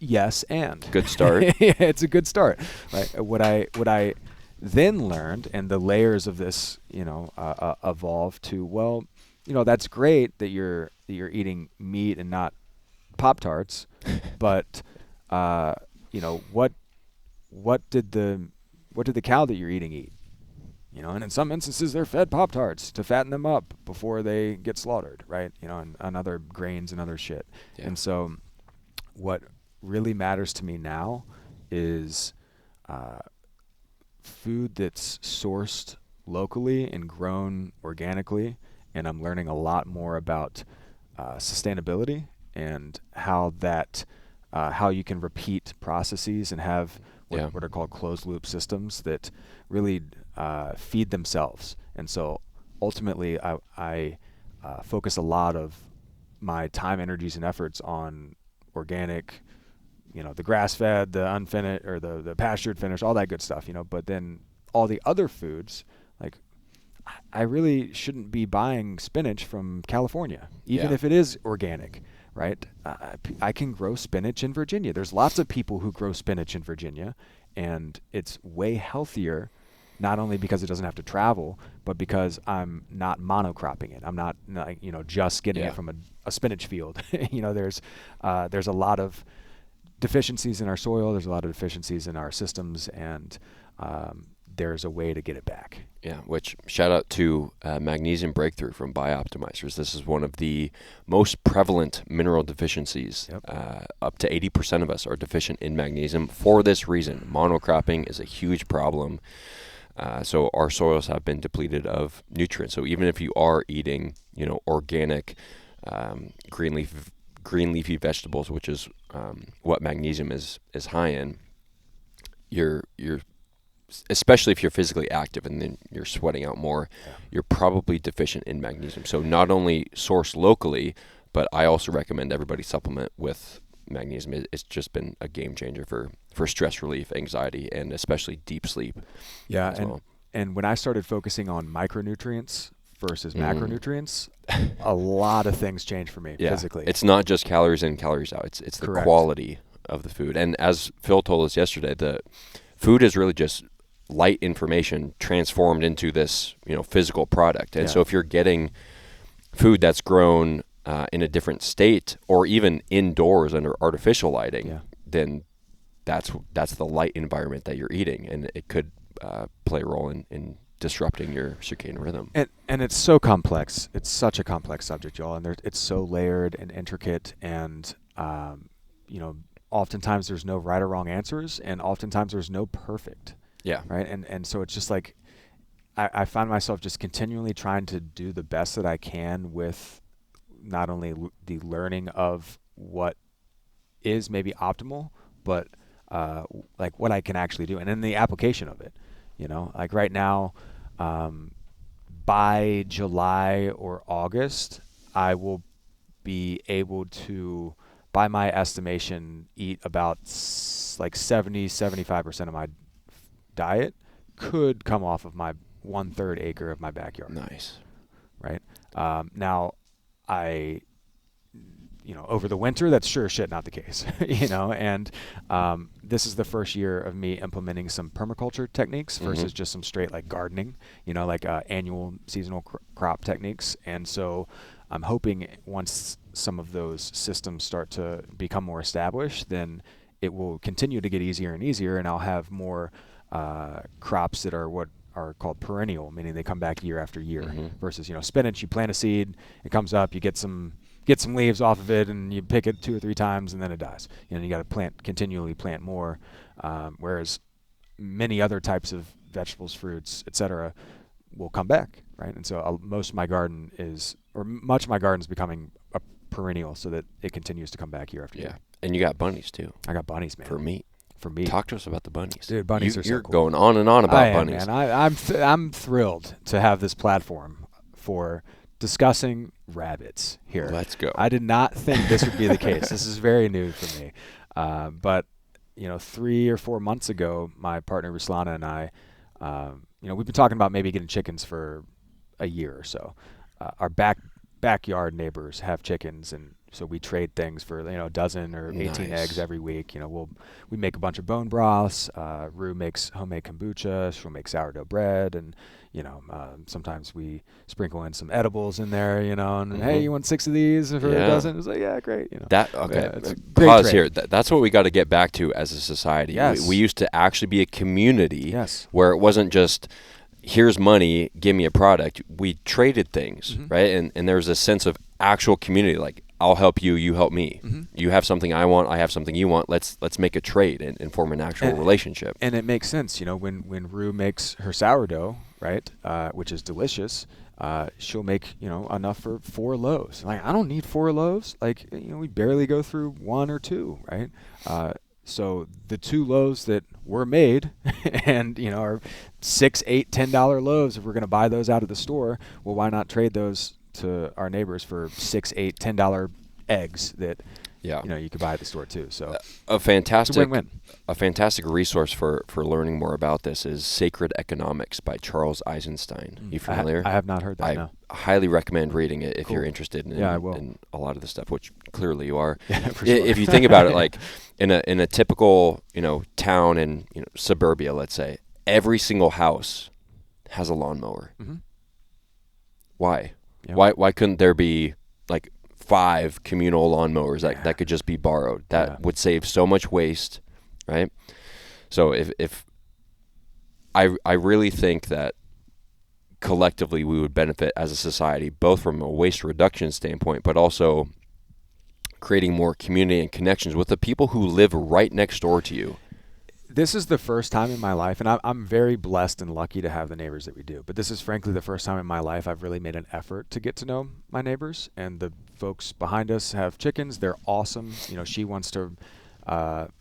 Yes, and Good start. Yeah, it's a good start. Right? What I then learned, and the layers of this, evolved to, well, that's great that you're eating meat and not Pop-Tarts, but what did the cow that you're eating eat? And in some instances they're fed Pop-Tarts to fatten them up before they get slaughtered, right? And other grains and other shit. Yeah. And so what really matters to me now is food that's sourced locally and grown organically, and I'm learning a lot more about sustainability and how you can repeat processes and have what are called closed loop systems that really feed themselves. And so ultimately I focus a lot of my time, energies, and efforts on organic, the grass-fed, the unfinished, or the pastured finished, all that good stuff, but then all the other foods, like I really shouldn't be buying spinach from California, even if it is organic, right? I can grow spinach in Virginia. There's lots of people who grow spinach in Virginia, and it's way healthier not only because it doesn't have to travel, but because I'm not monocropping it. I'm not just getting it from a spinach field. There's a lot of deficiencies in our soil. There's a lot of deficiencies in our systems, and there's a way to get it back. Yeah, which shout out to Magnesium Breakthrough from Bioptimizers. This is one of the most prevalent mineral deficiencies. Yep. Up to 80% of us are deficient in magnesium for this reason. Monocropping is a huge problem. So our soils have been depleted of nutrients. So even if you are eating, organic, green leafy vegetables, which is what magnesium is high in, you're especially if you're physically active and then you're sweating out more, you're probably deficient in magnesium. So not only source locally, but I also recommend everybody supplement with magnesium. It's just been a game changer for stress relief, anxiety, and especially deep sleep. Yeah, and when I started focusing on micronutrients versus macronutrients, a lot of things changed for me physically. It's not just calories in, calories out. It's the quality of the food. And as Phil told us yesterday, the food is really just light information transformed into this, physical product. And so if you're getting food that's grown in a different state or even indoors under artificial lighting, then that's the light environment that you're eating, and it could play a role in disrupting your circadian rhythm. And it's so complex. It's such a complex subject, y'all, and it's so layered and intricate, and oftentimes there's no right or wrong answers, and oftentimes there's no perfect. Yeah. Right. And so it's just like I find myself just continually trying to do the best that I can with not only the learning of what is maybe optimal, but like what I can actually do, and then the application of it. Like right now, by July or August, I will be able to, by my estimation, eat about 70-75% of my diet could come off of my 1/3 acre of my backyard. Nice. Right. Now over the winter, that's sure shit not the case, and this is the first year of me implementing some permaculture techniques versus just some straight like gardening, annual seasonal crop techniques. And so I'm hoping once some of those systems start to become more established, then it will continue to get easier and easier, and I'll have more crops that are what are called perennial, meaning they come back year after year, versus spinach. You plant a seed, it comes up, you get some leaves off of it, and you pick it 2 or 3 times, and then it dies. You got to continually plant more. Whereas many other types of vegetables, fruits, etc., will come back, right? And so much of my garden is becoming a perennial, so that it continues to come back year after year. And you got bunnies too. I got bunnies, man. For meat. Talk to us about the bunnies. Dude, bunnies are so You're cool. going on and on about bunnies. Man. I'm thrilled to have this platform for discussing rabbits here. Let's go. I did not think this would be the case. This is very new for me. But 3 or 4 months ago, my partner Ruslana and I, we've been talking about maybe getting chickens for a year or so. Our backyard neighbors have chickens, and so we trade things for a dozen or 18 eggs every week. We make a bunch of bone broths. Rue makes homemade kombucha. She'll make sourdough bread, and sometimes we sprinkle in some edibles in there. And hey, you want 6 of these for a dozen? It's like, yeah, great. It's a great pause trade here. That's what we got to get back to as a society. Yes. We used to actually be a community. Yes. Where it wasn't just, here's money, give me a product. We traded things, right? And there was a sense of actual community, like, I'll help you, you help me. You have something I want, I have something you want. Let's make a trade and form an actual relationship. And it makes sense, when Rue makes her sourdough, right, which is delicious, she'll make, enough for 4 loaves. Like, I don't need 4 loaves. Like, we barely go through 1 or 2, right? So the 2 loaves that were made and, are $6, $8, $10 loaves, if we're going to buy those out of the store, well, why not trade those to our neighbors for $6, $8, $10 eggs that you could buy at the store too? So a fantastic win-win. A fantastic resource for learning more about this is Sacred Economics by Charles Eisenstein. You familiar? I have not heard that. I highly recommend reading it if you're interested in I will. in a lot of the stuff, which clearly you are. Yeah, for sure. If you think about it, like in a typical town in suburbia, let's say, every single house has a lawnmower. Mm-hmm. Why? Yeah. Why couldn't there be like 5 communal lawnmowers that could just be borrowed? That would save so much waste, right? So if I really think that collectively we would benefit as a society, both from a waste reduction standpoint, but also creating more community and connections with the people who live right next door to you. This is the first time in my life, and I'm very blessed and lucky to have the neighbors that we do, but this is frankly the first time in my life I've really made an effort to get to know my neighbors. And the folks behind us have chickens. They're awesome. She wants to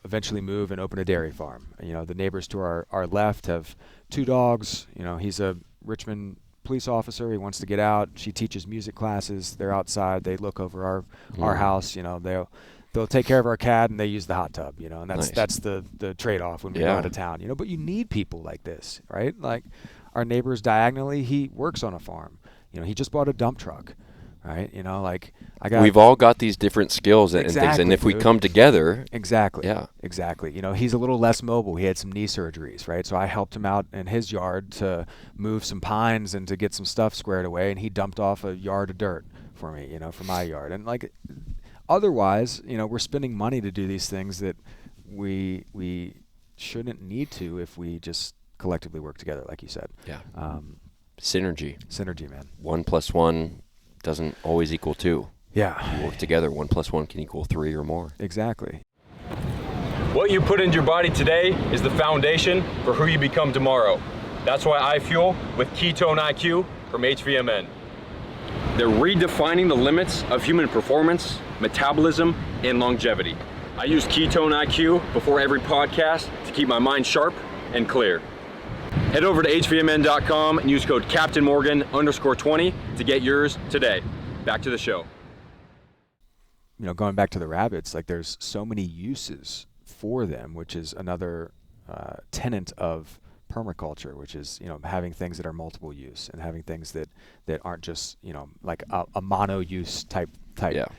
eventually move and open a dairy farm. The neighbors to our left have 2 dogs. He's a Richmond police officer. He wants to get out. She teaches music classes. They're outside. They look over our house. They'll take care of our cat, and they use the hot tub, and that's the trade-off when we go out of town, but you need people like this, right? Like our neighbors diagonally, he works on a farm, he just bought a dump truck, right? We've all got these different skills and things, and if we come together. Exactly. Yeah. Exactly. He's a little less mobile. He had some knee surgeries, right? So I helped him out in his yard to move some pines and to get some stuff squared away, and he dumped off a yard of dirt for me, for my yard. And otherwise, we're spending money to do these things that we shouldn't need to if we just collectively work together, like you said. Yeah. Synergy, man. 1 + 1 doesn't always equal 2. Yeah. You work together, 1 + 1 can equal 3 or more. Exactly. What you put into your body today is the foundation for who you become tomorrow. That's why I fuel with Ketone IQ from HVMN. They're redefining the limits of human performance, metabolism, and longevity. I use Ketone IQ before every podcast to keep my mind sharp and clear. Head over to hvmn.com and use code CaptainMorgan_20 to get yours today. Back to the show. Going back to the rabbits, there's so many uses for them, which is another tenet of permaculture, which is having things that are multiple use and having things that aren't just like a mono use type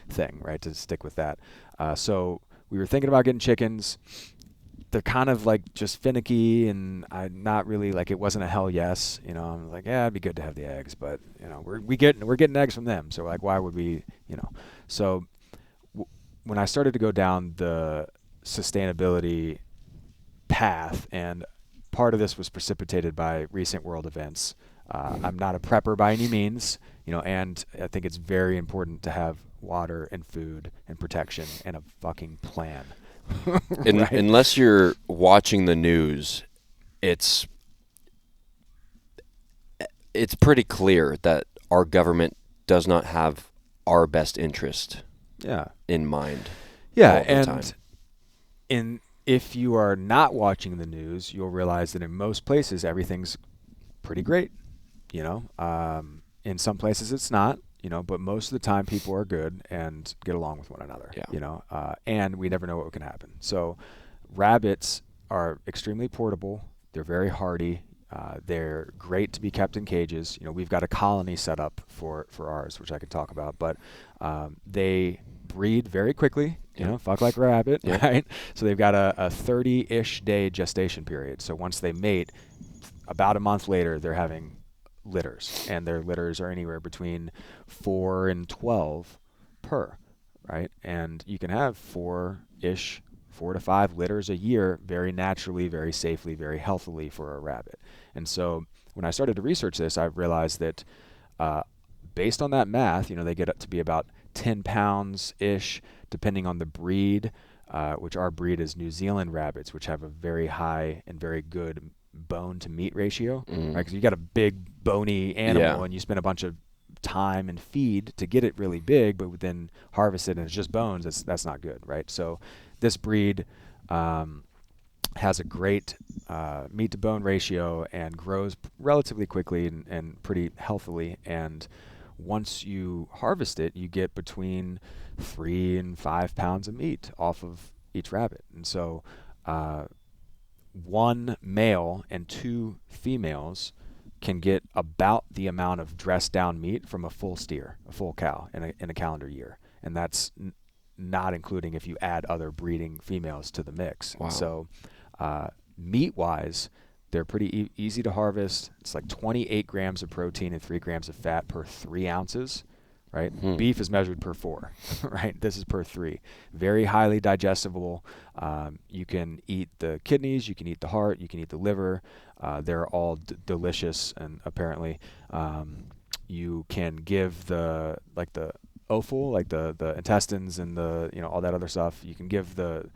thing, right? To stick with that. So we were thinking about getting chickens. They're kind of just finicky, and I'm not really it wasn't a hell yes. I'm like, yeah, it'd be good to have the eggs, but we're getting eggs from them, so why would we? So when I started to go down the sustainability path, and part of this was precipitated by recent world events. I'm not a prepper by any means, and I think it's very important to have water and food and protection and a fucking plan. Right? Unless you're watching the news, it's pretty clear that our government does not have our best interest in mind. Yeah, all the time. If you are not watching the news, you'll realize that in most places everything's pretty great. In some places it's not. But most of the time people are good and get along with one another. Yeah. And we never know what can happen. So rabbits are extremely portable. They're very hardy. They're great to be kept in cages. We've got a colony set up for ours, which I can talk about. But they breed very quickly. Fuck like a rabbit, right? So they've got a 30-ish day gestation period. So once they mate, about a month later, they're having litters, and their litters are anywhere between 4 and 12 per, right? And you can have 4 to 5 litters a year very naturally, very safely, very healthily for a rabbit. And so when I started to research this, I realized that based on that math, they get up to be about 10 pounds-ish, depending on the breed, which our breed is New Zealand rabbits, which have a very high and very good bone to meat ratio, right? Because you got a big bony animal and you spend a bunch of time and feed to get it really big, but then harvest it and it's just bones. That's not good, right? So this breed has a great meat to bone ratio and grows relatively quickly and pretty healthily. And once you harvest it, you get between 3 and 5 pounds of meat off of each rabbit. And so 1 male and 2 females can get about the amount of dressed down meat from a full steer, a full cow in a calendar year. And that's not including if you add other breeding females to the mix. Wow. So meat wise, They're pretty easy to harvest. It's like 28 grams of protein and 3 grams of fat per 3 ounces, right? Beef is measured per 4, right? This is per 3. Very highly digestible. You can eat the kidneys, you can eat the heart, you can eat the liver. They're all delicious, and apparently you can give the offal, like the intestines and the, all that other stuff. You can give the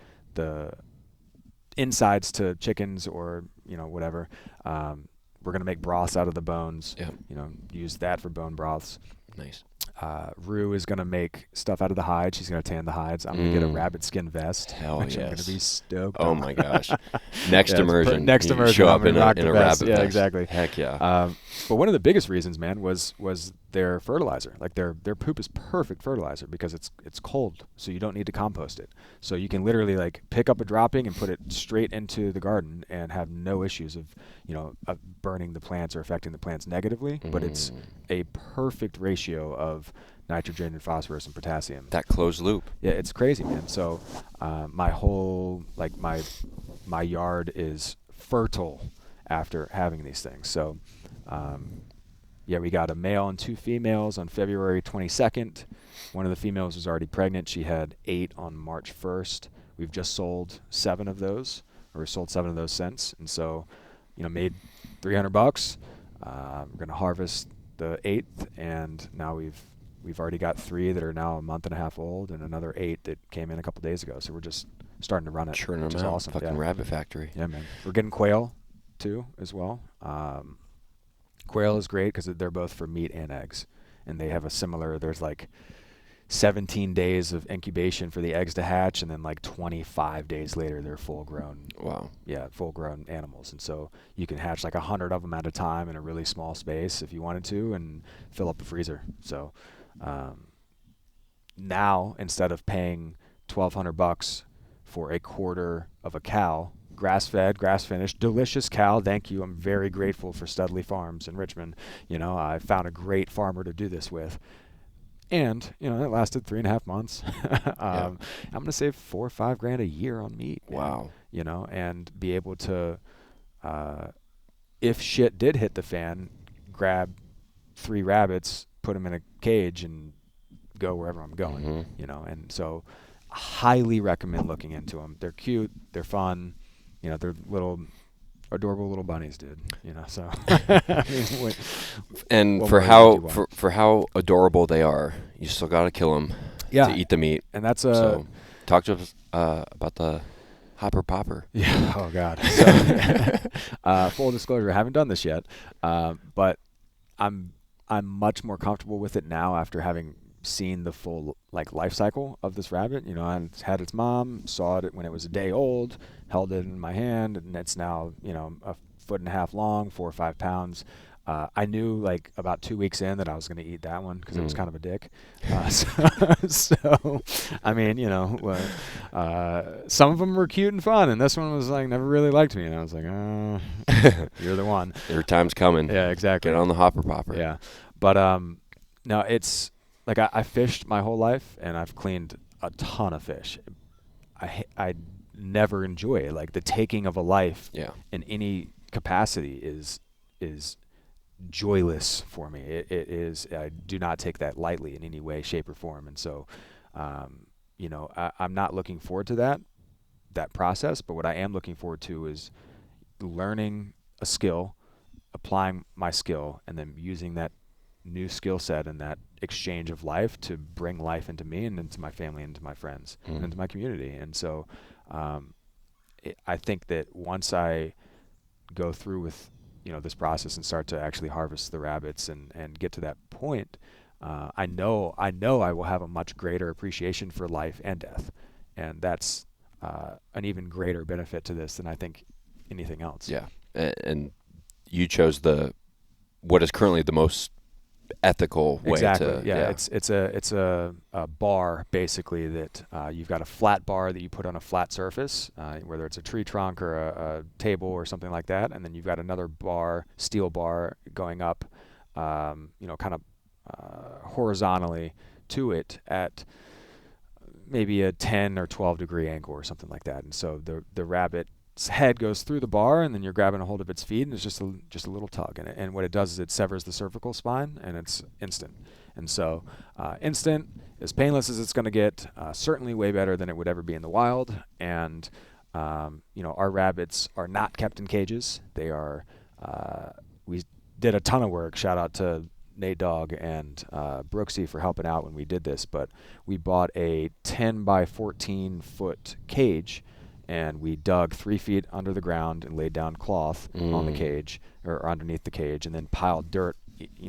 insides to chickens or whatever. We're gonna make broths out of the bones. Yeah. Use that for bone broths. Nice. Rue is gonna make stuff out of the hide. She's gonna tan the hides. I'm gonna get a rabbit skin vest. Hell which I'm yes. gonna be stoked Oh on. my gosh. Next Yeah, immersion. next you immersion, show I'm up in gonna rock a the vest. rabbit Yeah, vest. exactly. Heck yeah. But one of the biggest reasons, man, was their fertilizer. Like their poop is perfect fertilizer because it's cold, so you don't need to compost it. So you can literally like pick up a dropping and put it straight into the garden and have no issues of burning the plants or affecting the plants negatively. But it's a perfect ratio of nitrogen and phosphorus and potassium. That closed loop. Yeah, it's crazy, man. So my whole my yard is fertile after having these things. So we got a male and 2 females on February 22nd. One of the females was already pregnant. She had 8 on March 1st. We've just sold 7 of those, or sold 7 of those since, and so made $300. We're gonna harvest the 8th, and now we've already got 3 that are now a month and a half old, and another 8 that came in a couple days ago. So we're just starting to run it, Churning which them is out. awesome. Fucking rabbit factory. Yeah, man. We're getting quail too as well. Quail is great because they're both for meat and eggs, and they have a similar. There's like 17 days of incubation for the eggs to hatch, and then like 25 days later they're full grown. Wow. Yeah, full grown animals, and so you can hatch like 100 of them at a time in a really small space if you wanted to, and fill up the freezer. So now instead of paying $1,200 for a quarter of a cow, grass-fed, grass-finished, delicious cow. Thank you. I'm very grateful for Studley Farms in Richmond. I found a great farmer to do this with. And, it lasted 3.5 months. I'm going to save $4 or $5 grand a year on meat. Wow. And be able to, if shit did hit the fan, grab 3 rabbits, put them in a cage, and go wherever I'm going. And so highly recommend looking into them. They're cute. They're fun. They're little adorable little bunnies, dude. So. And for how adorable they are, you still got to kill them to eat the meat. And that's so talk to us about the hopper popper. Yeah. Oh God. So, full disclosure, I haven't done this yet, but I'm much more comfortable with it now after having seen the full life cycle of this rabbit. I had its mom, saw it when it was a day old, held it in my hand, and it's now 1.5 foot long, 4 or 5 pounds. I knew about 2 weeks in that I was going to eat that one because it was kind of a dick. So I mean, some of them were cute and fun, and this one was never really liked me, and I was like, you're the one. Your time's coming. Yeah, exactly. Get on the hopper popper. Yeah, but no, it's I fished my whole life, and I've cleaned a ton of fish. I never enjoy it. The taking of a life in any capacity is joyless for me. It is. I do not take that lightly in any way, shape, or form. And so, I'm not looking forward to that process. But what I am looking forward to is learning a skill, applying my skill, and then using that new skill set and that exchange of life to bring life into me and into my family and into my friends and into my community. And so I think that once I go through with this process and start to actually harvest the rabbits and get to that point, I know I will have a much greater appreciation for life and death, and that's an even greater benefit to this than I think anything else. Yeah, and you chose what is currently the most ethical way exactly. to it's a bar basically that you've got a flat bar that you put on a flat surface, whether it's a tree trunk or a table or something like that, and then you've got another bar, steel bar, going up kind of horizontally to it at maybe a 10 or 12 degree angle or something like that. And so the rabbit head goes through the bar, and then you're grabbing a hold of its feet, and it's just a little tug. And what it does is it severs the cervical spine, and it's instant. And so instant, as painless as it's going to get, certainly way better than it would ever be in the wild. And our rabbits are not kept in cages. They are. We did a ton of work. Shout out to Nate Dogg and Brooksy for helping out when we did this. But we bought a 10 by 14 foot cage, and we dug 3 feet under the ground and laid down cloth on the cage or underneath the cage, and then piled dirt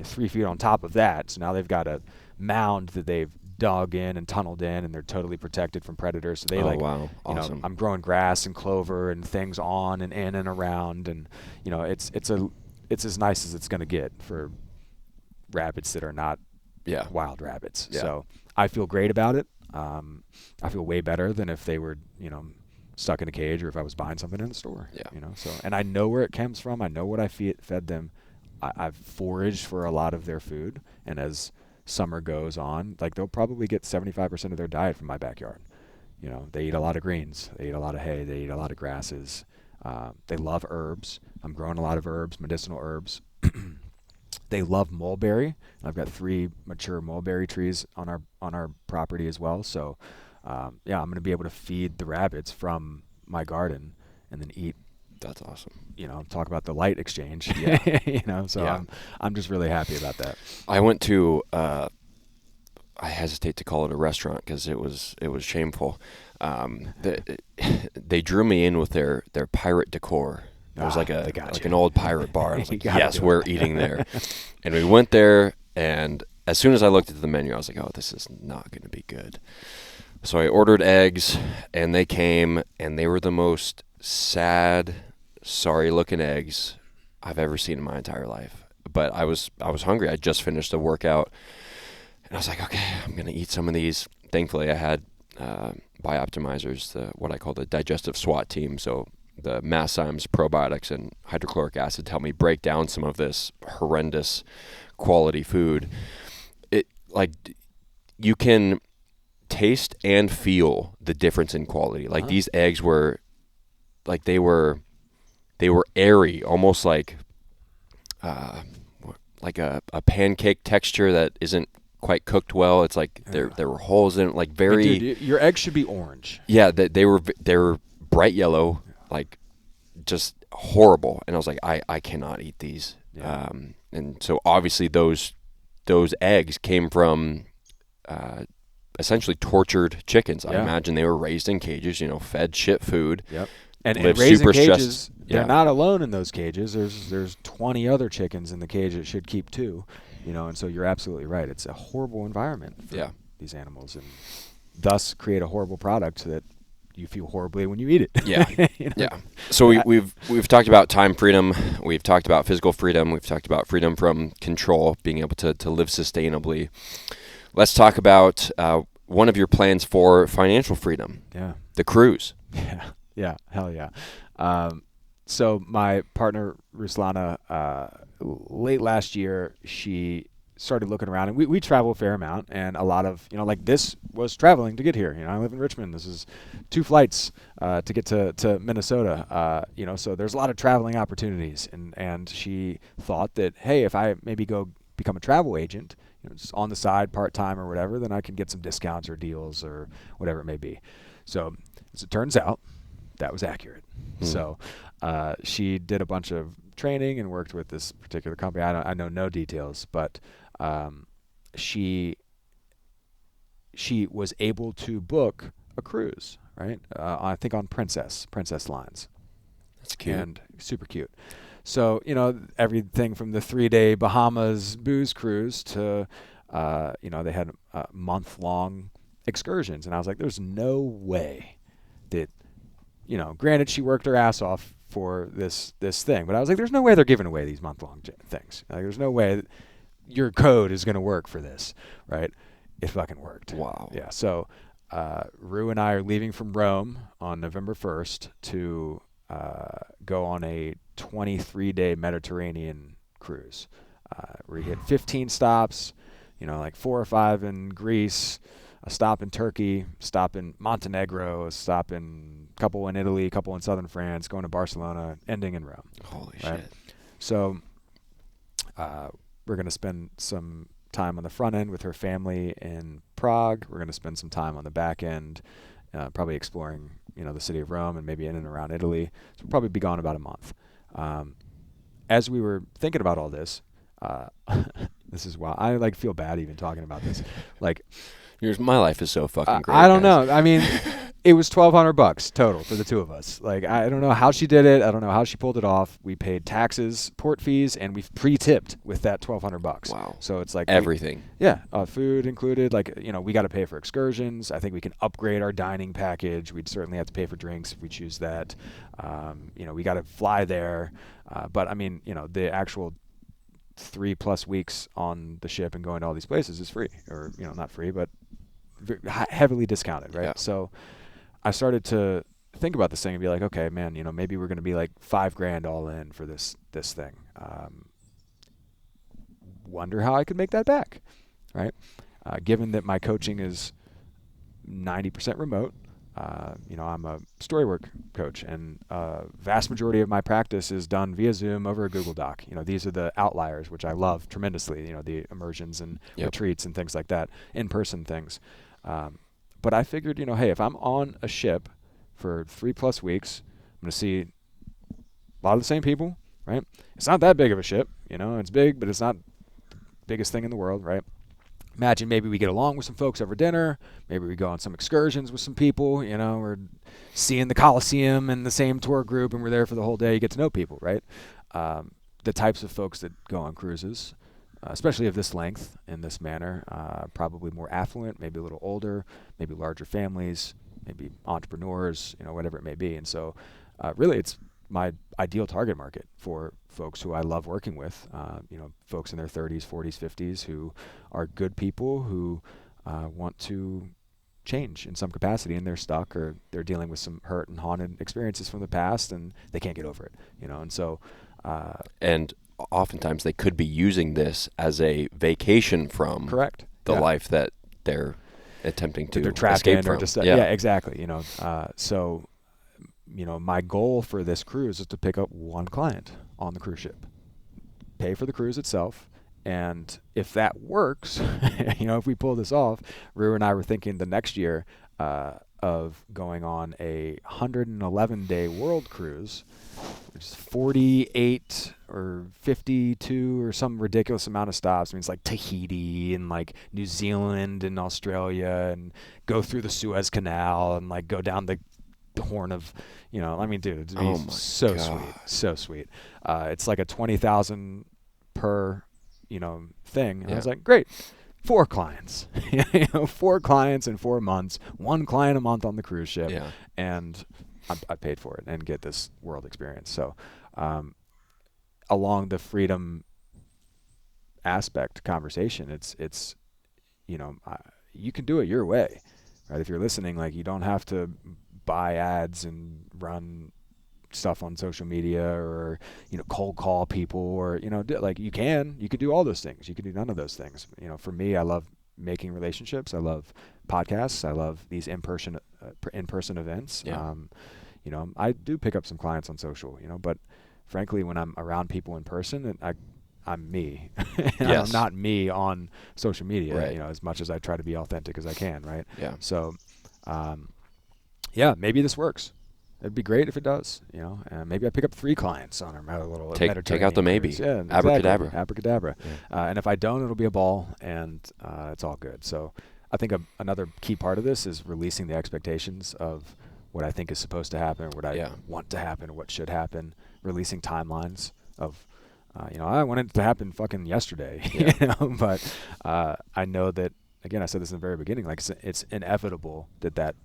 3 feet on top of that. So now they've got a mound that they've dug in and tunneled in, and they're totally protected from predators. So they wow, awesome. I'm growing grass and clover and things on and in and around, and it's as nice as it's going to get for rabbits that are not wild rabbits. Yeah. So I feel great about it. I feel way better than if they were stuck in a cage, or if I was buying something in the store. So, and I know where it comes from. I know what I fed them. I've foraged for a lot of their food, and as summer goes on, they'll probably get 75% of their diet from my backyard. They eat a lot of greens, they eat a lot of hay, they eat a lot of grasses. They love herbs. I'm growing a lot of herbs, medicinal herbs. They love mulberry. I've got 3 mature mulberry trees on our property as well. So, I'm going to be able to feed the rabbits from my garden and then eat. That's awesome. Talk about the light exchange. So I'm just really happy about that. I went to I hesitate to call it a restaurant because it was shameful. They drew me in with their pirate decor. It was like an old pirate bar. I was like, yes, we're eating there. And we went there, and as soon as I looked at the menu, I was like, oh, this is not going to be good. So I ordered eggs, and they came, and they were the most sad, sorry-looking eggs I've ever seen in my entire life. But I was hungry. I just finished a workout, and I was like, okay, I'm going to eat some of these. Thankfully, I had Bioptimizers, what I call the digestive SWAT team. So the masszymes, probiotics, and hydrochloric acid to help me break down some of this horrendous quality food. You can taste and feel the difference in quality. These eggs were they were airy, almost like a pancake texture that isn't quite cooked well. It's like there were holes in it, very. Dude, your eggs should be orange. Yeah, they were bright yellow, just horrible. And I was like, I cannot eat these. Yeah. And so obviously those eggs came from essentially tortured chickens. I imagine they were raised in cages, fed shit food. Yep. And lived raised super in cages, stressed. they're not alone in those cages. There's 20 other chickens in the cage that should keep 2. And so you're absolutely right. It's a horrible environment for these animals, and thus create a horrible product that you feel horribly when you eat it. Yeah. Yeah. So we've talked about time freedom. We've talked about physical freedom. We've talked about freedom from control, being able to live sustainably. Let's talk about one of your plans for financial freedom. Yeah. The cruise. Yeah. Yeah. Hell yeah. So my partner, Ruslana, late last year, she started looking around, and we travel a fair amount, and a lot of, this was traveling to get here. I live in Richmond. This is 2 flights to get to Minnesota, so there's a lot of traveling opportunities. And she thought that, hey, if I maybe go become a travel agent, just on the side, part-time or whatever, then I can get some discounts or deals or whatever it may be. So as it turns out, that was accurate. So she did a bunch of training and worked with this particular company. I know no details, but she was able to book a cruise, right? I think on Princess Lines. That's cute. And super cute. So, everything from the 3-day Bahamas booze cruise to, they had month-long excursions. And I was like, there's no way that, granted she worked her ass off for this thing, but I was like, there's no way they're giving away these month-long things. There's no way that your code is going to work for this, right? It fucking worked. Wow. Yeah. So Rue and I are leaving from Rome on November 1st to go on a 23-day Mediterranean cruise. We hit 15 stops, 4 or 5 in Greece, a stop in Turkey, stop in Montenegro, a stop in couple in Italy, couple in southern France, going to Barcelona, ending in Rome. Holy right? shit. So we're going to spend some time on the front end with her family in Prague. We're going to spend some time on the back end, probably exploring, the city of Rome and maybe in and around Italy. So we'll probably be gone about a month. As we were thinking about all this, this is wild. I feel bad even talking about this. My life is so fucking great. I don't guys. know. I mean, it was $1,200 total for the two of us. I don't know how she did it. I don't know how she pulled it off. We paid taxes, port fees, and we've pre-tipped with that $1,200. Wow. So it's like everything. Food included. We got to pay for excursions. I think we can upgrade our dining package. We'd certainly have to pay for drinks if we choose that. We got to fly there. But I mean, the actual 3+ weeks on the ship and going to all these places is free, or not free, but heavily discounted, right? Yeah. So I started to think about this thing and be like, okay, man, maybe we're going to be like $5,000 all in for this thing. Wonder how I could make that back, right? Given that my coaching is 90% remote, I'm a Storywork coach, and vast majority of my practice is done via Zoom over a Google Doc. These are the outliers, which I love tremendously, the immersions and retreats and things like that, in-person things. But I figured, hey, if I'm on a ship for 3+ weeks, I'm going to see a lot of the same people, right? It's not that big of a ship, it's big, but it's not the biggest thing in the world, right? Imagine maybe we get along with some folks over dinner. Maybe we go on some excursions with some people. We're seeing the Colosseum and the same tour group, and we're there for the whole day. You get to know people, right? The types of folks that go on cruises, especially of this length, in this manner, probably more affluent, maybe a little older, maybe larger families, maybe entrepreneurs, whatever it may be. And so really it's my ideal target market for folks who I love working with, folks in their 30s, 40s, 50s who are good people who want to change in some capacity, and they're stuck or they're dealing with some hurt and haunted experiences from the past and they can't get over it, and so and oftentimes they could be using this as a vacation from correct the life that they're attempting to they're trapped escape in from. or just exactly. So my goal for this cruise is to pick up one client on the cruise ship, pay for the cruise itself, and if that works, if we pull this off, Rue and I were thinking the next year of going on a 111-day world cruise, which is 48 or 52 or some ridiculous amount of stops. I mean, it's like Tahiti and like New Zealand and Australia, and go through the Suez Canal and like go down the Horn of, dude, it'd be so God. sweet, so sweet. It's like a 20,000 per, thing. And I was like, great, 4 clients, 4 clients in 4 months, 1 client a month on the cruise ship, and I paid for it and get this world experience. So, along the freedom aspect conversation, it's you can do it your way, right? If you're listening, you don't have to buy ads and run stuff on social media or cold call people or you could do all those things. You could do none of those things. For me, I love making relationships. I love podcasts. I love these in-person events. I do pick up some clients on social, but frankly, when I'm around people in person, I'm me. I'm not me on social media, right. As much as I try to be authentic as I can, right? Yeah. So maybe this works. It'd be great if it does, and maybe I pick up 3 clients on our little Mediterranean take out the maybe. cruise. Yeah, Abracadabra. Exactly. Abracadabra. Yeah. And if I don't, it'll be a ball, and it's all good. So I think another key part of this is releasing the expectations of what I think is supposed to happen, what I want to happen, or what should happen. Releasing timelines of, I want it to happen fucking yesterday, but I know that, again, I said this in the very beginning, it's inevitable that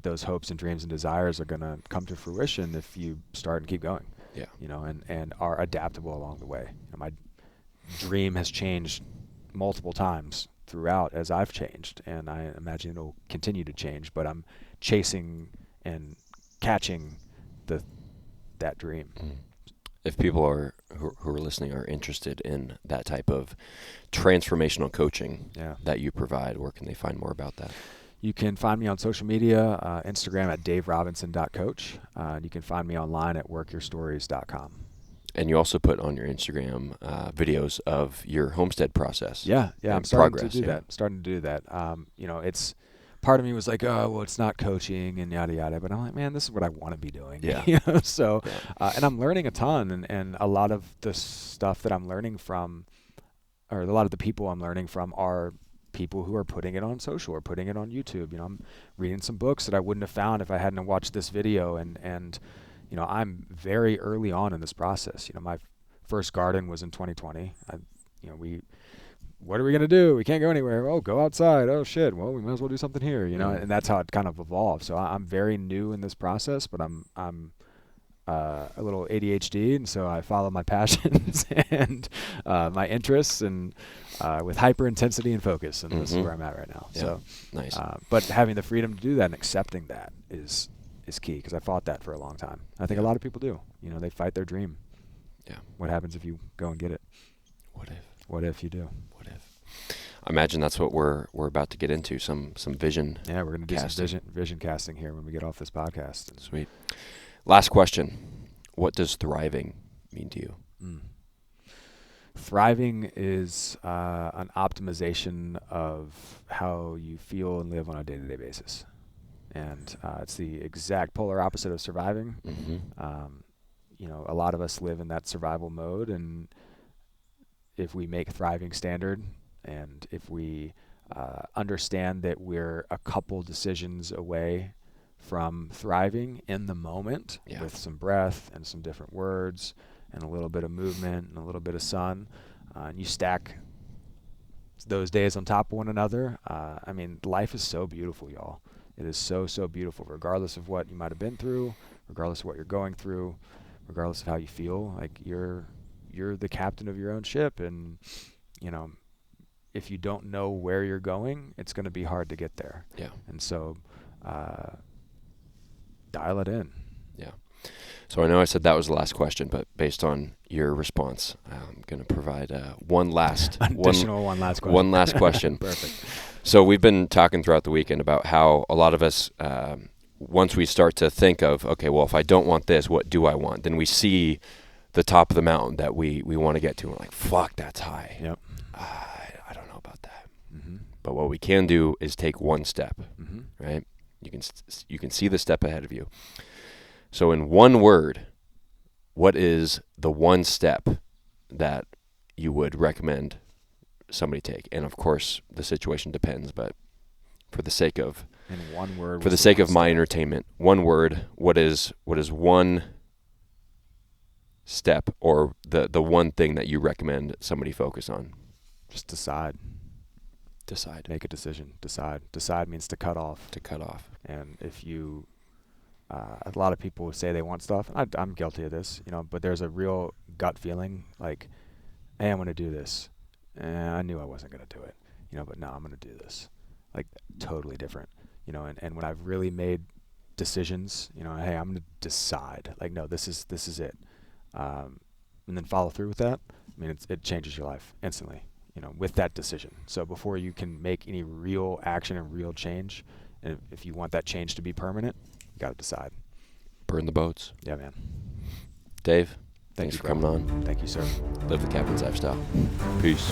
those hopes and dreams and desires are going to come to fruition if you start and keep going. Yeah. And are adaptable along the way. My dream has changed multiple times throughout as I've changed, and I imagine it'll continue to change, but I'm chasing and catching that dream. If people who are listening are interested in that type of transformational coaching that you provide, where can they find more about that? You can find me on social media, Instagram at daverobinson.coach. And you can find me online at workyourstories.com. And you also put on your Instagram videos of your homestead process. Yeah, I'm starting to do that. It's part of me was like, oh, well, it's not coaching and yada yada, but I'm like, man, this is what I want to be doing. Yeah. And I'm learning a ton, and a lot of the stuff that I'm learning from, or a lot of the people I'm learning from, are people who are putting it on social or putting it on YouTube. I'm reading some books that I wouldn't have found if I hadn't watched this video, and I'm very early on in this process. My first garden was in 2020. What are we going to do? We can't go anywhere. Oh, go outside. Oh, shit. Well, we might as well do something here, and that's how it kind of evolved. So I'm very new in this process, but I'm a little ADHD, and so I follow my passions and my interests, and with hyper intensity and focus, and this is where I'm at right now. Yeah. So nice. But having the freedom to do that and accepting that is key, because I fought that for a long time. I think a lot of people do. They fight their dream. Yeah. What happens if you go and get it? What if? What if you do? What if? I imagine that's what we're about to get into, some vision. Yeah, we're going to do casting. some vision casting here when we get off this podcast. Sweet. Last question. What does thriving mean to you? Thriving is an optimization of how you feel and live on a day-to-day basis. And it's the exact polar opposite of surviving. A lot of us live in that survival mode, and if we make thriving standard, and if we understand that we're a couple decisions away from thriving in the moment, with some breath and some different words and a little bit of movement and a little bit of sun, and you stack those days on top of one another, life is so beautiful, y'all. It is so, so beautiful, regardless of what you might have been through, regardless of what you're going through, regardless of how you feel. Like, you're the captain of your own ship, and if you don't know where you're going, it's going to be hard to get there. Yeah. And so dial it in. Yeah. So I know I said that was the last question, but based on your response, I'm going to provide one last question. Perfect. So we've been talking throughout the weekend about how a lot of us, once we start to think of, okay, well, if I don't want this, what do I want? Then we see the top of the mountain that we want to get to. And we're like, fuck, that's high. Yep. I don't know about that. But what we can do is take one step, right? You can see the step ahead of you. So in one word, what is the one step that you would recommend somebody take? And of course, the situation depends, but for the sake of my entertainment, one word, what is one step, or the one thing that you recommend somebody focus on? Just decide. Make a decision. Decide means to cut off. And if you a lot of people say they want stuff, and I'm guilty of this, but there's a real gut feeling like, hey, I'm going to do this. And I knew I wasn't going to do it, but now I'm going to do this. Like, totally different, and when I've really made decisions, hey, I'm going to decide, like, no, this is it. And then follow through with that. It changes your life instantly, with that decision. So before you can make any real action and real change, and if you want that change to be permanent, you got to decide. Burn the boats. Yeah, man. Dave, thanks for coming on. Thank you, sir. Live the captain's lifestyle. Peace.